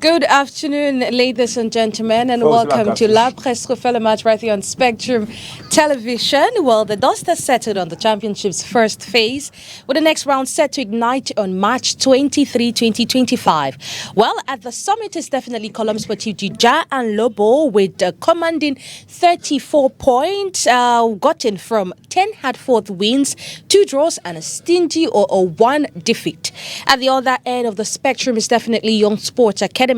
Good afternoon, ladies and gentlemen, and welcome to La Presse Refait le Match right here on Spectrum Television. Well, the dust has settled on the championship's first phase, with the next round set to ignite on March 23, 2025. Well, at the summit is definitely Column Sportif Dja and Lobo with a commanding 34 points, gotten from 10 hard-fought wins, 2 draws, and a stingy or a 1 defeat. At the other end of the spectrum is definitely Young Sports Academy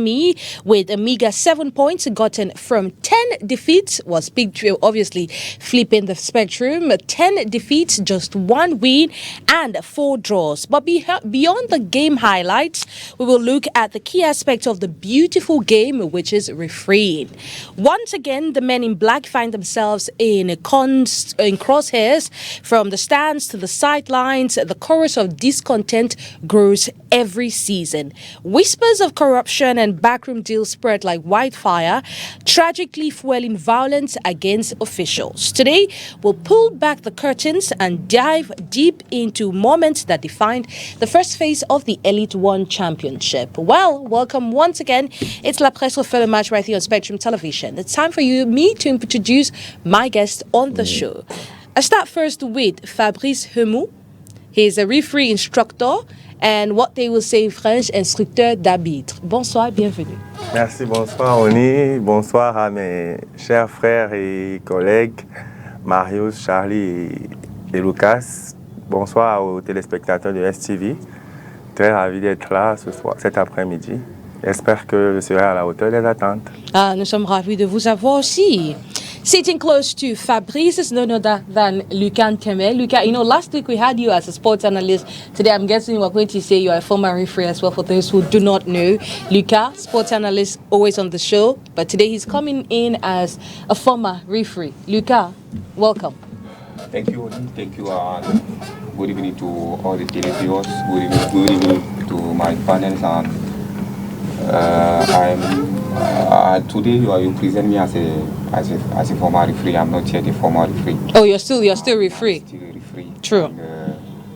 with a meager 7 points gotten from 10 defeats. Was Big Trio obviously flipping the spectrum. 10 defeats, just 1 win and 4 draws. But beyond the game highlights, we will look at the key aspect of the beautiful game, which is refereeing. Once again, the men in black find themselves in crosshairs. From the stands to the sidelines, the chorus of discontent grows every season. Whispers of corruption and backroom deals spread like wildfire, tragically fueling violence against officials. Today, we'll pull back the curtains and dive deep into moments that defined the first phase of the Elite One Championship. Well, welcome once again. It's La Presse Refait le Match right here on Spectrum Television. It's time for me to introduce my guest on the show. I start first with Fabrice Hemou. He's a referee instructor and what they will say in French, instructeur d'arbitre. Bonsoir, bienvenue. Merci, bonsoir Oni, bonsoir à mes chers frères et collègues, Marius, Charlie et Lucas. Bonsoir aux téléspectateurs de STV. Très ravi d'être là cet après-midi. J'espère que je serai à la hauteur des attentes. Nous sommes ravis de vous avoir aussi. Sitting close to Fabrice is none other than Lucan Kemel. Luca, last week we had you as a sports analyst. Today I'm guessing we're going to say you are a former referee as well for those who do not know. Luca, sports analyst, always on the show. But today he's coming in as a former referee. Luca, welcome. Thank you, Oni. Thank you. Good evening to all the televiewers. Good evening to my panels. And today you present me as a former referee. I'm not yet a former referee. Oh, you're still referee. I'm still a referee. True. And,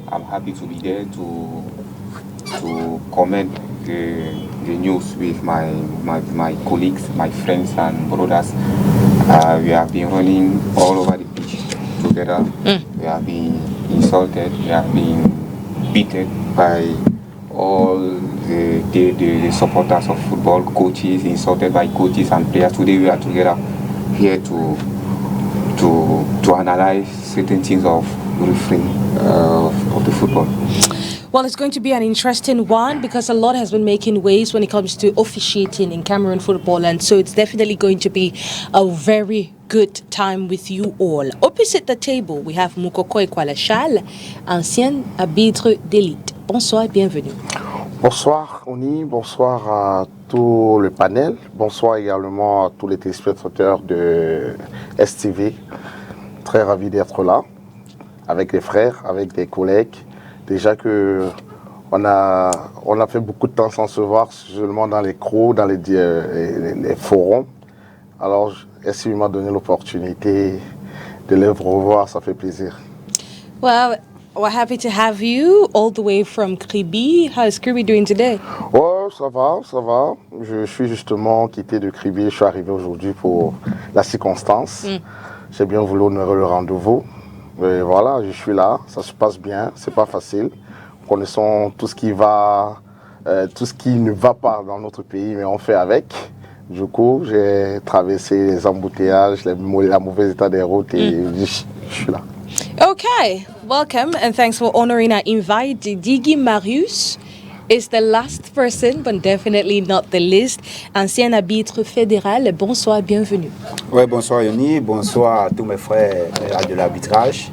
I'm happy to be there to comment the news with my colleagues, my friends and brothers. We have been running all over the pitch together. We have been insulted. We have been beaten by all the supporters of football, coaches, insulted by coaches and players. Today we are together here to analyze certain things of refereeing of the football. Well, it's going to be an interesting one because a lot has been making waves when it comes to officiating in Cameroon football, and so it's definitely going to be a very good time with you all. Opposite the table, we have Moukoko Ekwalachal, ancien arbitre d'élite. Bonsoir et bienvenue. Bonsoir Oni, bonsoir à tout le panel, bonsoir également à tous les téléspectateurs de STV. Très ravi d'être là, avec les frères, avec des collègues. Déjà que on a fait beaucoup de temps sans se voir, seulement dans les crocs, dans les forums. Alors, STV m'a donné l'opportunité de les revoir, ça fait plaisir. Well, we're happy to have you all the way from Kribi. How is Kribi doing today? Oh, ça va. Je suis justement quitté de Kribi. Je suis arrivé aujourd'hui pour la circonstance. J'ai bien voulu honorer le rendez-vous. Et voilà, je suis là. Ça se passe bien. C'est pas facile. Connaissons tout ce qui ne va pas dans notre pays, mais on fait avec. Du coup, j'ai traversé les embouteillages, la mauvaise état des routes et je suis là. Okay, welcome and thanks for honoring our invite. Digi Marius is the last person, but definitely not the least. Ancien arbitre fédéral, bonsoir, bienvenue. Oui, bonsoir Yoni, bonsoir à tous mes frères de l'arbitrage.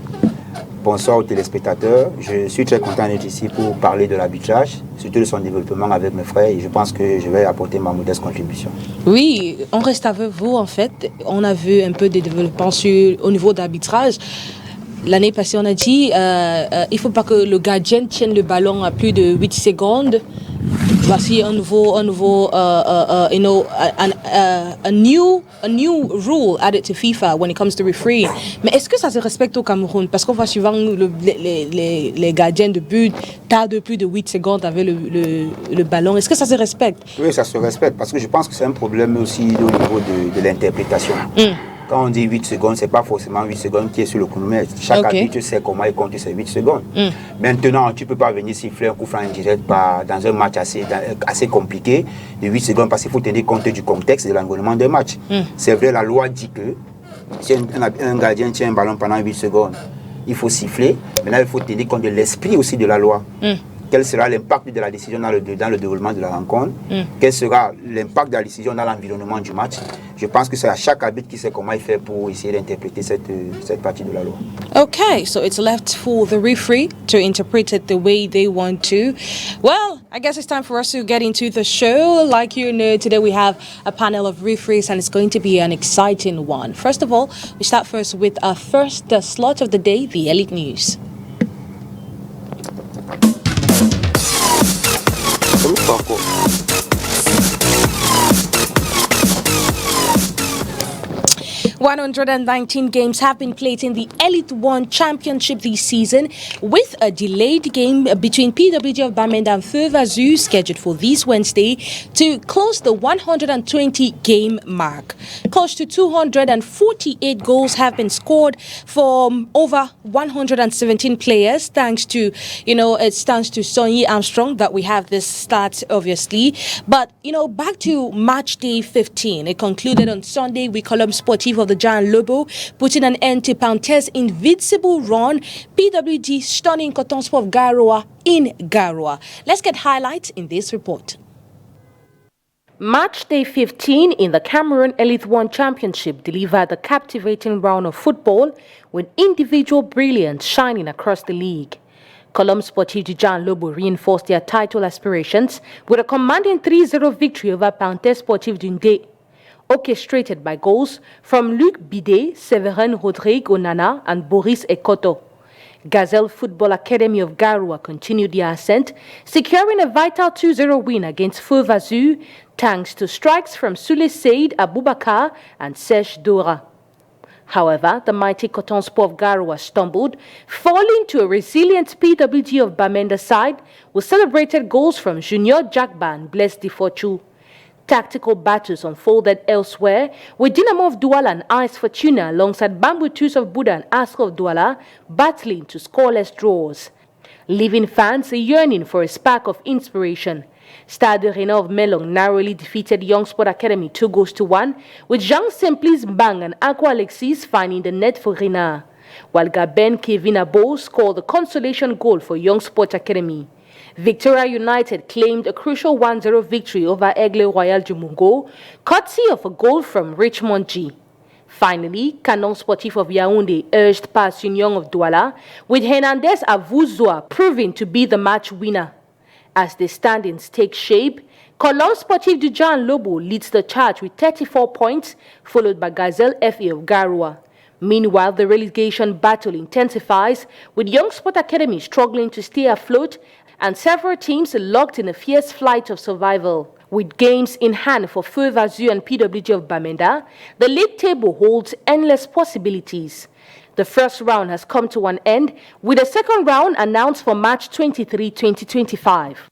Bonsoir aux téléspectateurs. Je suis très content d'être ici pour parler de l'arbitrage, surtout de son développement avec mes frères et je pense que je vais apporter ma modeste contribution. Oui, on reste avec vous en fait. On a vu un peu des développements au niveau d'arbitrage. L'année passée, on a dit il ne faut pas que le gardien tienne le ballon à plus de 8 secondes. voici un nouveau, you know, a new rule added to FIFA when it comes to refereeing. Mais est-ce que ça se respecte au Cameroun? Parce qu'on voit souvent les gardiens de but tardent plus de 8 secondes avec le ballon. Est-ce que ça se respecte? Oui, ça se respecte parce que je pense que c'est un problème aussi au niveau de l'interprétation. Quand on dit 8 secondes, ce n'est pas forcément 8 secondes qui est sur le chronomètre. Chaque arbitre sait comment il compte ces 8 secondes. Maintenant, tu ne peux pas venir siffler un coup franc indirect dans un match assez compliqué de 8 secondes parce qu'il faut tenir compte du contexte et de l'environnement des matchs. C'est vrai, la loi dit que si un gardien tient un ballon pendant 8 secondes, il faut siffler. Maintenant, il faut tenir compte de l'esprit aussi de la loi. Quel sera l'impact de la décision dans le déroulement de la rencontre? Quel sera l'impact de la décision dans l'environnement du match? Je pense que c'est à chaque arbitre qui sait comment il fait pour essayer d'interpréter cette partie de la loi. Okay, so it's left for the referee to interpret it the way they want to. Well, I guess it's time for us to get into the show. Like you know, today we have a panel of referees and it's going to be an exciting one. First of all, we start first with our first slot of the day, the Elite News. Parcours. 119 games have been played in the Elite One Championship this season, with a delayed game between PWG of Bamenda and Feu Vazu scheduled for this Wednesday to close the 120-game mark. Close to 248 goals have been scored from over 117 players, thanks to, it's thanks to Sonny Armstrong that we have this stat, obviously. But, back to match day 15. It concluded on Sunday with Colombe Sportif of the Giant Lobo, putting an end to Panthers' invincible run. PWG stunning Coton Sport of Garoua in Garoua. Let's get highlights in this report. Match day 15 in the Cameroon Elite One Championship delivered a captivating round of football with individual brilliance shining across the league. Colombe Sportif du Giant Lobo reinforced their title aspirations with a commanding 3-0 victory over Panthers Sportif Dundee, orchestrated by goals from Luc Bidet, Severin Rodrigue Onana and Boris Ekoto. Gazelle Football Academy of Garoua continued their ascent, securing a vital 2-0 win against Feu Vazu, thanks to strikes from Sule Said Aboubakar and Serge Dora. However, the mighty Coton Sport of Garoua stumbled, falling to a resilient PWG of Bamenda side, with celebrated goals from Junior Jagba and Blaise Difortu. Tactical battles unfolded elsewhere, with Dynamo of Douala and Ice Fortuna alongside Bamboo Twos of Buda and Ask of Douala battling to scoreless draws, leaving fans yearning for a spark of inspiration. Stade de Rena of Melong narrowly defeated Young Sport Academy 2-1, with Jean Simplice Bang and Aqua Alexis finding the net for Rena, while Gaben Kevin Abo scored the consolation goal for Young Sport Academy. Victoria United claimed a crucial 1-0 victory over Aigle Royal du Mungo, courtesy of a goal from Richmond G. Finally, Canon Sportif of Yaoundé urged past Union of Douala, with Hernandez Avouzoa proving to be the match winner. As the standings take shape, Colombe Sportif du Giant Lobo leads the charge with 34 points, followed by Gazelle FA of Garoua. Meanwhile, the relegation battle intensifies, with Young Sport Academy struggling to stay afloat and several teams locked in a fierce flight of survival. With games in hand for Feu Vazu and PWG of Bamenda, the league table holds endless possibilities. The first round has come to an end, with the second round announced for March 23, 2025.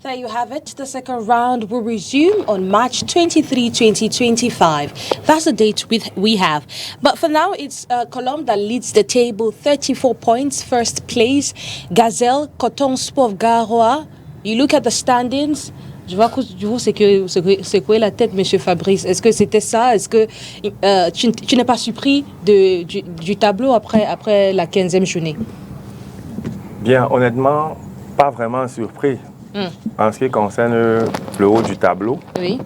There you have it. The second round will resume on March 23, 2025. That's the date we have. But for now, it's Colombe that leads the table, 34 points, first place. Gazelle, Coton Sport of Garoua. You look at the standings. Je vois que vous secouez la tête, M. Fabrice. Est-ce que c'était ça? Est-ce que tu n'es pas surpris du tableau après la 15e journée? Bien, honnêtement, pas vraiment surpris. En ce qui concerne le haut du tableau, oui.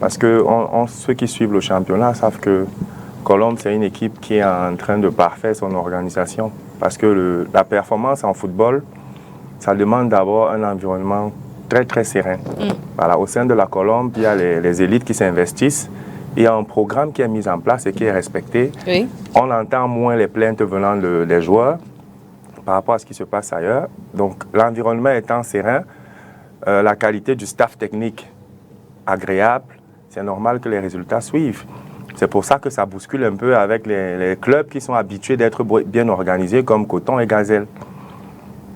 Parce que ceux qui suivent le championnat savent que Colombe, c'est une équipe qui est en train de parfaire son organisation. Parce que la performance en football, ça demande d'abord un environnement très très serein. Voilà, au sein de la Colombe, il y a les élites qui s'investissent. Il y a un programme qui est mis en place et qui est respecté. Oui. On entend moins les plaintes venant des joueurs. par rapport à ce qui se passe ailleurs. Donc l'environnement étant serein, la qualité du staff technique agréable, c'est normal que les résultats suivent. C'est pour ça que ça bouscule un peu avec les clubs qui sont habitués d'être bien organisés comme Coton et Gazelle.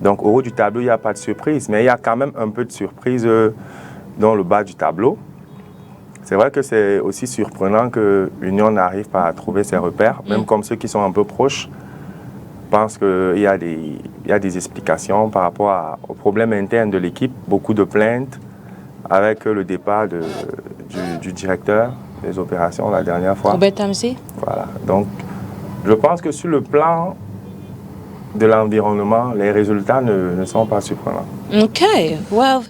Donc au haut du tableau, il n'y a pas de surprise, mais il y a quand même un peu de surprise dans le bas du tableau. C'est vrai que c'est aussi surprenant que l'Union n'arrive pas à trouver ses repères, même comme ceux qui sont un peu proches pensent qu'il y a des explications par rapport aux problèmes internes de l'équipe, beaucoup de plaintes avec le départ du directeur des opérations la dernière fois. Robert Tamsi. Voilà. Donc, je pense que sur le plan de l'environnement, les résultats ne sont pas surprenants. Okay, well,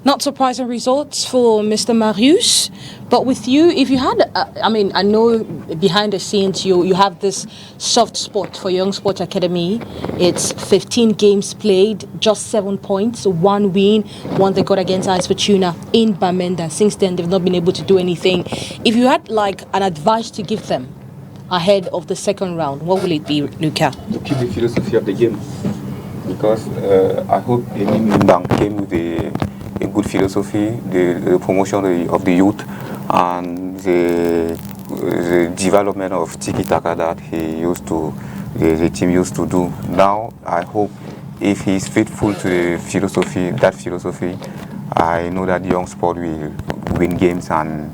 not surprising results for Mr. Marius, but with you, if you had, I know behind the scenes you have this soft spot for Young Sports Academy. It's 15 games played, just 7 points, 1 win, one they got against Ice Fortuna in Bamenda. Since then, they've not been able to do anything. If you had like an advice to give them ahead of the second round, what will it be, Luca? To keep the philosophy of the game, because I hope Emin Mimbang came with a good philosophy, the promotion of the youth and the development of tiki-taka that the team used to do. Now I hope if he's faithful to the philosophy, I know that Young Sport will win games and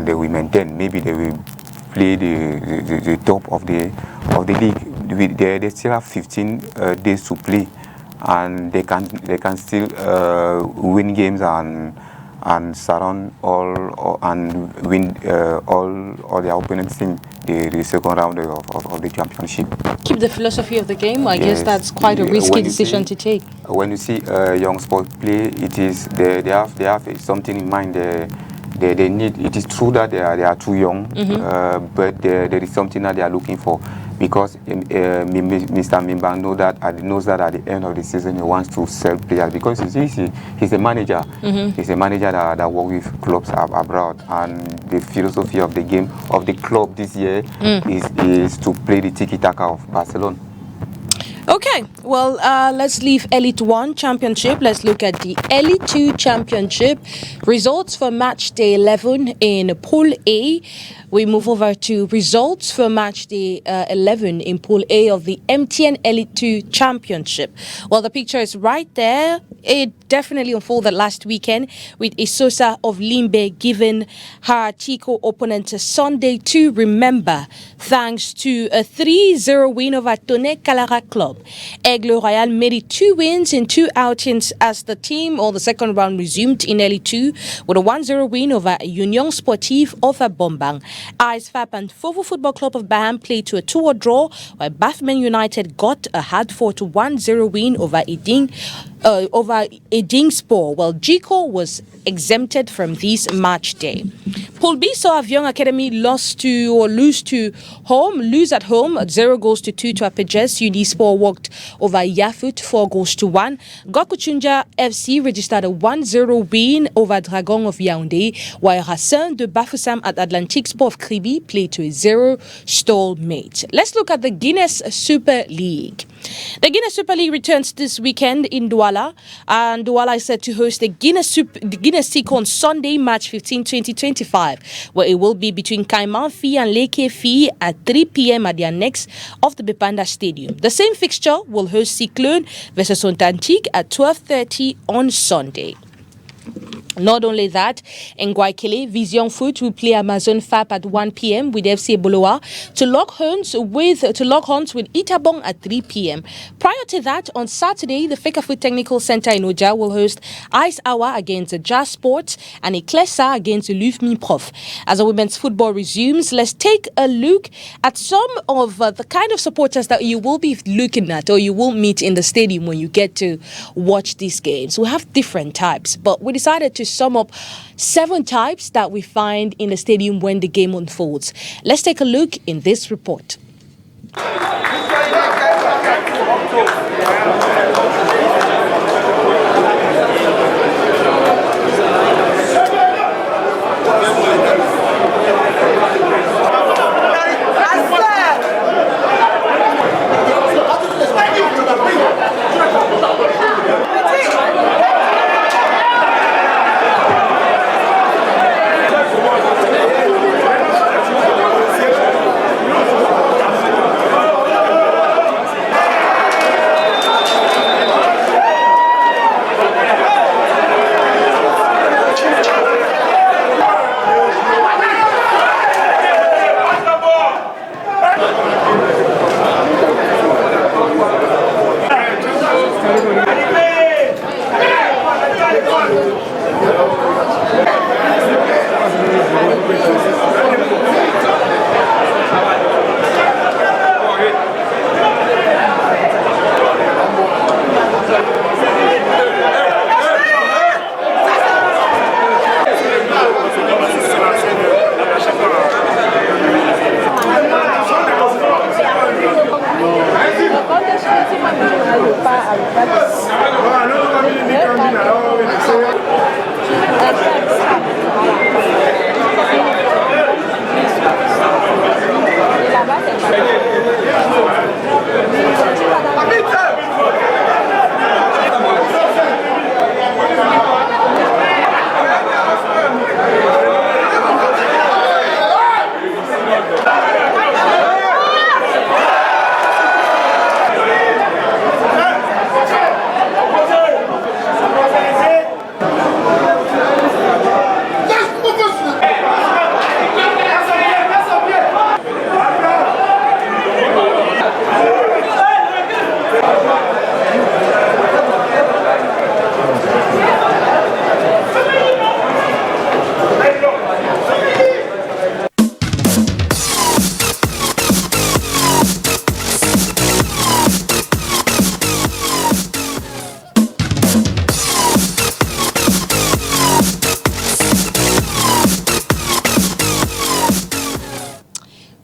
they will maintain. Maybe they will play the top of the league. They still have 15 days to play, and they can still win games and surround and win all their opponents in the second round of the championship. Keep the philosophy of the game. I guess that's quite a risky decision to take. When you see Young Sport play, it is they have something in mind. They need. It is true that they are too young, but there is something that they are looking for. Because Mr. Mimbang knows that at the end of the season he wants to sell players, because he's a manager. He's a manager that works with clubs abroad, and the philosophy of the game of the club this year is to play the tiki-taka of Barcelona. Okay, well, let's leave Elite 1 Championship. Let's look at the Elite 2 Championship. Results for match day 11 in Pool A. We move over to results for match day 11 in Pool A of the MTN Elite 2 Championship. Well, the picture is right there. It definitely unfolded last weekend with Isosa of Limbe giving her Chico opponent a Sunday to remember, thanks to a 3-0 win over Tone Calara Club. Aigle Royal made it 2 wins in 2 outings as the team, or the second round, resumed in Elite 2 with a 1-0 win over Union Sportive of Bombang. ISFAP and Fovo Football Club of Baham played to a 2-2 draw, while Bathman United got a hard-fought 1-0 win over Edingspor, while Jico was exempted from this match day. Pool B saw Avion Academy lose at home, 0-2 to Apejes. Unispor walked over Yafut, 4-1. Gokuchunja FC registered a 1-0 win over Dragon of Yaoundé, while Hassan de Bafoussam at Atlantic Sport of Kribi played to a 0 stalemate. Let's look at the Guinness Super League. The Guinness Super League returns this weekend in Douala, and Douala is set to host the Guinness League on Sunday, March 15, 2025, where it will be between Kaiman Fi and Leke Fi at 3 p.m. at the annex of the Bepanda Stadium. The same fixture will host Cyclone versus Sontantique at 12:30 on Sunday. Not only that, Nguaikele Vision Foot will play Amazon Fab at 1 p.m. with FC Boloa to lock horns with Itabong at 3 p.m. Prior to that, on Saturday, the Fekafoot Technical Center in Oja will host Ice Hour against Jazz Sports and Eklesa against Lufmi Prof. As the women's football resumes, let's take a look at some of the kind of supporters that you will be looking at or you will meet in the stadium when you get to watch these games. We have different types, but we decided to sum up 7 types that we find in the stadium when the game unfolds. Let's take a look in this report.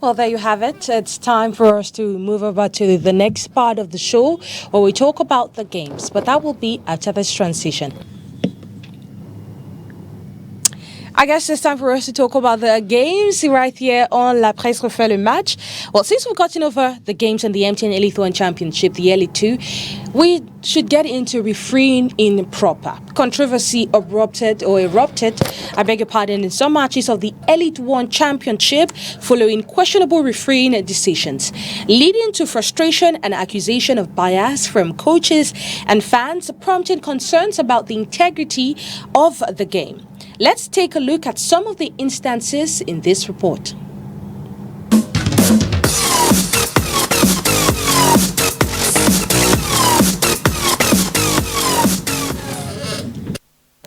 well, there you have it. It's time for us to move over to the next part of the show where we talk about the games, but that will be after this transition. I guess it's time for us to talk about the games right here on La Presse Refait le Match. Well, since we've gotten over the games in the MTN Elite 1 Championship, the Elite 2, we should get into refereeing in proper. Controversy erupted, I beg your pardon, in some matches of the Elite 1 Championship following questionable refereeing decisions, leading to frustration and accusation of bias from coaches and fans, prompting concerns about the integrity of the game. Let's take a look at some of the instances in this report.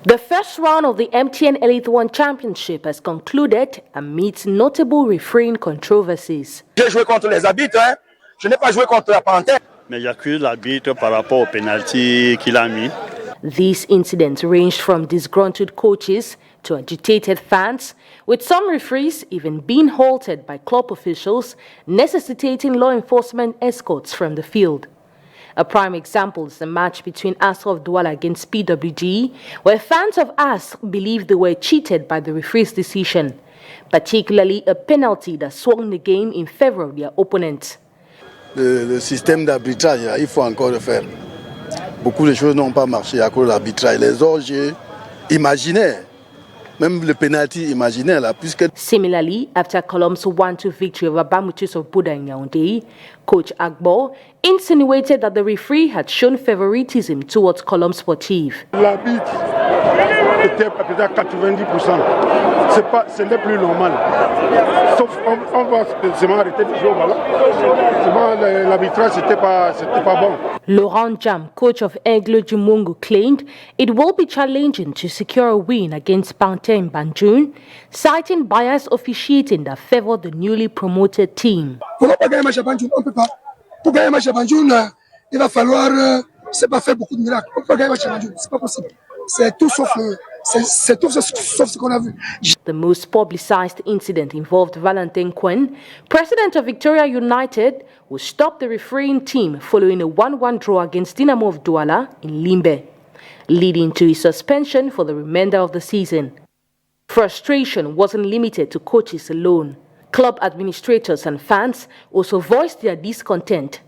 The first round of the MTN Elite 1 Championship has concluded amidst notable refereeing controversies. J'ai joué contre les arbitres, hein. Je n'ai pas joué contre la Panthère. Mais j'accuse l'arbitre par rapport au pénalty qu'il a mis. These incidents ranged from disgruntled coaches to agitated fans, with some referees even being halted by club officials, necessitating law enforcement escorts from the field. A prime example is the match between ASR of Douala against PWG, where fans of AS believed they were cheated by the referee's decision, particularly a penalty that swung the game in favor of their opponent. Le système d'arbitrage, il faut encore le faire. Beaucoup de choses n'ont pas marché à cause de l'arbitrage. Les orgies imaginaires, même le penalty imaginaire là, puisque... Similarly, after Colombe's 1-2 victory over Bamutus of Buda in Yaoundé, Coach Agbo insinuated that the referee had shown favoritism towards Colombe Sportive. L'arbitre était peut-être à 90%. Ce n'est plus normal. Sauf on va seulement arrêter de jouer au ballon. L'arbitrage, c'était pas bon. Laurent Jam, coach of Aigle du Mungu, claimed it will be challenging to secure a win against Panthère in Banjul, citing biased officiating that favored the newly promoted team. On ne peut pas gagner un match à Banjul, on ne peut pas. Pour gagner un match à Banjul, il va falloir, c'est pas faire beaucoup de miracles. On ne peut pas gagner un match à Banjul, c'est pas possible. C'est tout sauf ce qu'on a vu. The most publicized incident involved Valentin Quen, president of Victoria United, who stopped the refereeing team following a 1-1 draw against Dynamo of Douala in Limbe, leading to his suspension for the remainder of the season. Frustration wasn't limited to coaches alone. Club administrators and fans also voiced their discontent.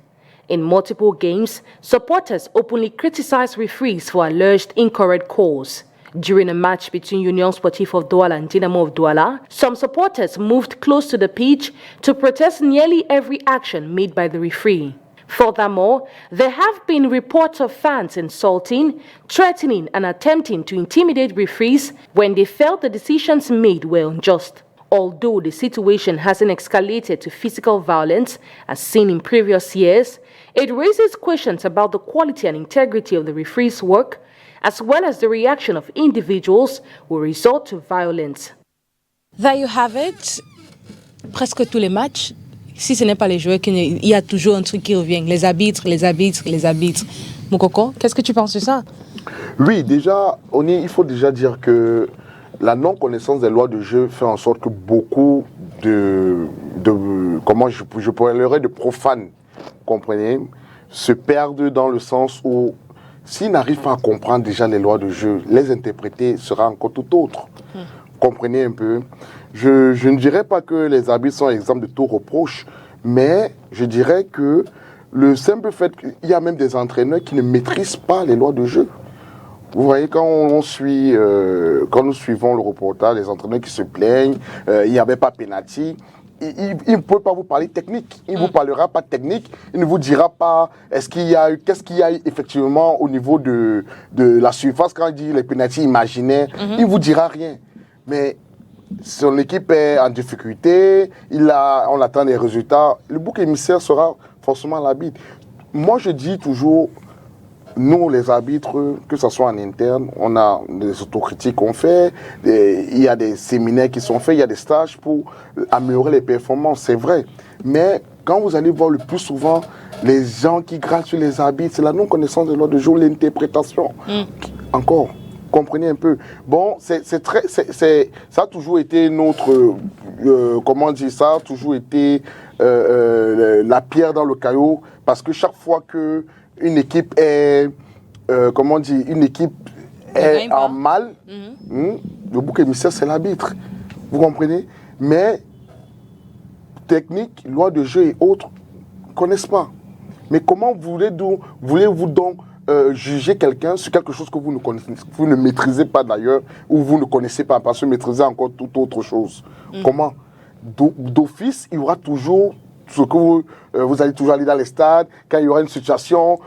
In multiple games, supporters openly criticized referees for alleged incorrect calls. During a match between Union Sportive of Douala and Dynamo of Douala, some supporters moved close to the pitch to protest nearly every action made by the referee. Furthermore, there have been reports of fans insulting, threatening, and attempting to intimidate referees when they felt the decisions made were unjust. Although the situation hasn't escalated to physical violence as seen in previous years, it raises questions about the quality and integrity of the referee's work, as well as the reaction of individuals who resort to violence. There you have it. Presque tous les matchs, si ce n'est pas les joueurs, il y a toujours un truc qui revient. Les arbitres. Moukoko, qu'est-ce que tu penses de ça? Oui, déjà, il faut déjà dire que la non-connaissance des lois de jeu fait en sorte que beaucoup comment je pourrais le dire, de profanes, comprenez, se perdent dans le sens où s'ils n'arrivent pas à comprendre déjà les lois de jeu, les interpréter sera encore tout autre. Comprenez un peu. Je ne dirais pas que les arbitres sont exempts de tout reproche, mais je dirais que le simple fait qu'il y a même des entraîneurs qui ne maîtrisent pas les lois de jeu. Vous voyez, quand nous suivons le reportage, les entraîneurs qui se plaignent, il n'y avait pas penalty. Il ne peut pas vous parler technique. Il ne vous parlera pas technique. Il ne vous dira pas qu'est-ce qu'il y a eu effectivement au niveau de la surface quand il dit les pénaltys imaginaires. Il ne vous dira rien. Mais son équipe est en difficulté. On attend des résultats. Le bouc émissaire sera forcément l'arbitre. Moi, je dis toujours, nous, les arbitres, que ce soit en interne, on a des autocritiques qu'on fait, il y a des séminaires qui sont faits, il y a des stages pour améliorer les performances, c'est vrai. Mais quand vous allez voir le plus souvent les gens qui grattent sur les arbitres, c'est la non-connaissance de l'ordre de jour, l'interprétation. Encore, comprenez un peu. Bon, ça a toujours été notre, comment dire ça, toujours été la pierre dans le caillou, parce que chaque fois que une équipe est, en mal, le bouc émissaire, c'est l'arbitre. Vous comprenez? Mais technique, loi de jeu et autres, ne connaissent pas. Mais comment voulez-vous donc juger quelqu'un sur quelque chose que vous ne connaissez, vous ne maîtrisez pas d'ailleurs, ou vous ne connaissez pas, parce que maîtriser encore toute autre chose. Comment? D'office, il y aura toujours ce que vous allez toujours aller dans les stades, quand il y aura une situation.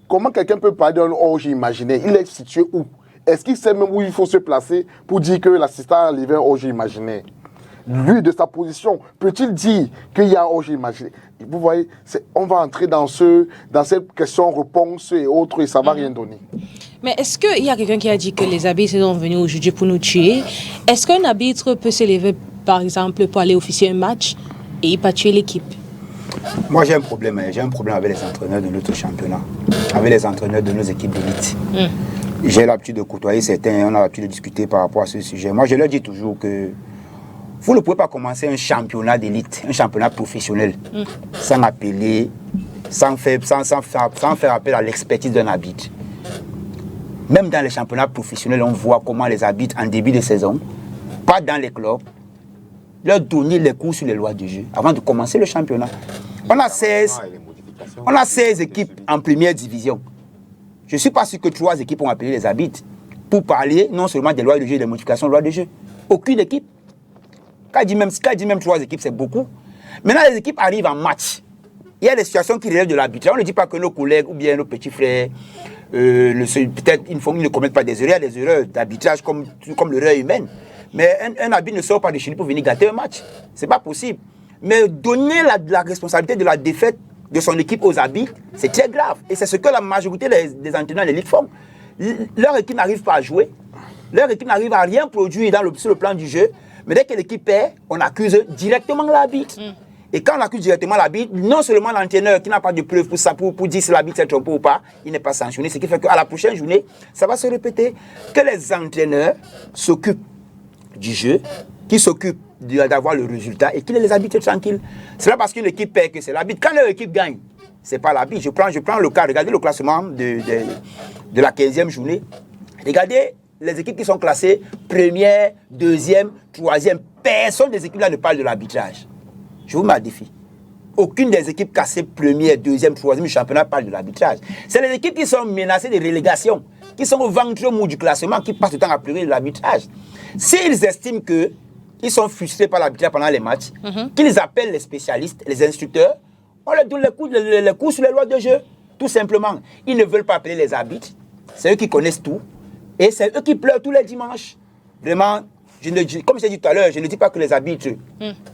Comment quelqu'un peut parler d'un hors-jeu imaginaire? Il est situé où? Est-ce qu'il sait même où il faut se placer pour dire que l'assistant a enlevé un hors-jeu imaginaire? Lui, de sa position, peut-il dire qu'il y a un hors-jeu imaginaire? Vous voyez, on va entrer dans cette question-réponse et autres, et ça ne va rien donner. Mais est-ce qu'il y a quelqu'un qui a dit que les arbitres sont venus aujourd'hui pour nous tuer? Est-ce qu'un arbitre peut s'élever, par exemple, pour aller officier un match et pas tuer l'équipe? Moi, j'ai un problème avec les entraîneurs de notre championnat, avec les entraîneurs de nos équipes d'élite. J'ai l'habitude de côtoyer certains, on a l'habitude de discuter par rapport à ce sujet. Moi, je leur dis toujours que vous ne pouvez pas commencer un championnat d'élite, un championnat professionnel, sans faire appel à l'expertise d'un arbitre. Même dans les championnats professionnels, on voit comment les arbitres, en début de saison, pas dans les clubs, leur donner les cours sur les lois du jeu avant de commencer le championnat. On a 16 équipes en première division. Je ne suis pas sûr que 3 équipes ont appelé les arbitres pour parler non seulement des lois de jeu et des modifications de lois de jeu. Aucune équipe. Quand il dit même 3 équipes, c'est beaucoup. Maintenant, les équipes arrivent en match. Il y a des situations qui relèvent de l'arbitrage. On ne dit pas que nos collègues ou bien nos petits frères, peut-être ils ne commettent pas des erreurs. Il y a des erreurs d'arbitrage comme l'erreur humaine. Mais un arbitre ne sort pas de chez lui pour venir gâter un match. Ce n'est pas possible. Mais donner la responsabilité de la défaite de son équipe aux arbitres, c'est très grave. Et c'est ce que la majorité des entraîneurs d'élite font. Leur équipe n'arrive pas à jouer. Leur équipe n'arrive à rien produire sur le plan du jeu. Mais dès que l'équipe perd, on accuse directement l'arbitre. Et quand on accuse directement l'arbitre, non seulement l'entraîneur qui n'a pas de preuves pour dire si l'arbitre s'est trompé ou pas, il n'est pas sanctionné. Ce qui fait qu'à la prochaine journée, ça va se répéter. Que les entraîneurs s'occupent du jeu, qui s'occupent d'avoir le résultat et qui les arbitres tranquilles. C'est là parce qu'une équipe perd que c'est l'arbitre. Quand leur équipe gagne, c'est pas l'arbitre. Je prends le cas, regardez le classement de la 15e journée. Regardez les équipes qui sont classées première, deuxième, troisième. Personne des équipes là ne parle de l'arbitrage. Je vous mets à défi. Aucune des équipes classées première, deuxième, troisième du championnat parle de l'arbitrage. C'est les équipes qui sont menacées de relégation, qui sont au ventre mou du classement, qui passent le temps à pleurer de l'arbitrage. S'ils estiment qu'ils sont frustrés par l'arbitrage pendant les matchs, qu'ils appellent les spécialistes, les instructeurs, on leur donne les cours sur les lois de jeu, tout simplement. Ils ne veulent pas appeler les arbitres, c'est eux qui connaissent tout, et c'est eux qui pleurent tous les dimanches. Vraiment, comme j'ai dit tout à l'heure, je ne dis pas que les arbitres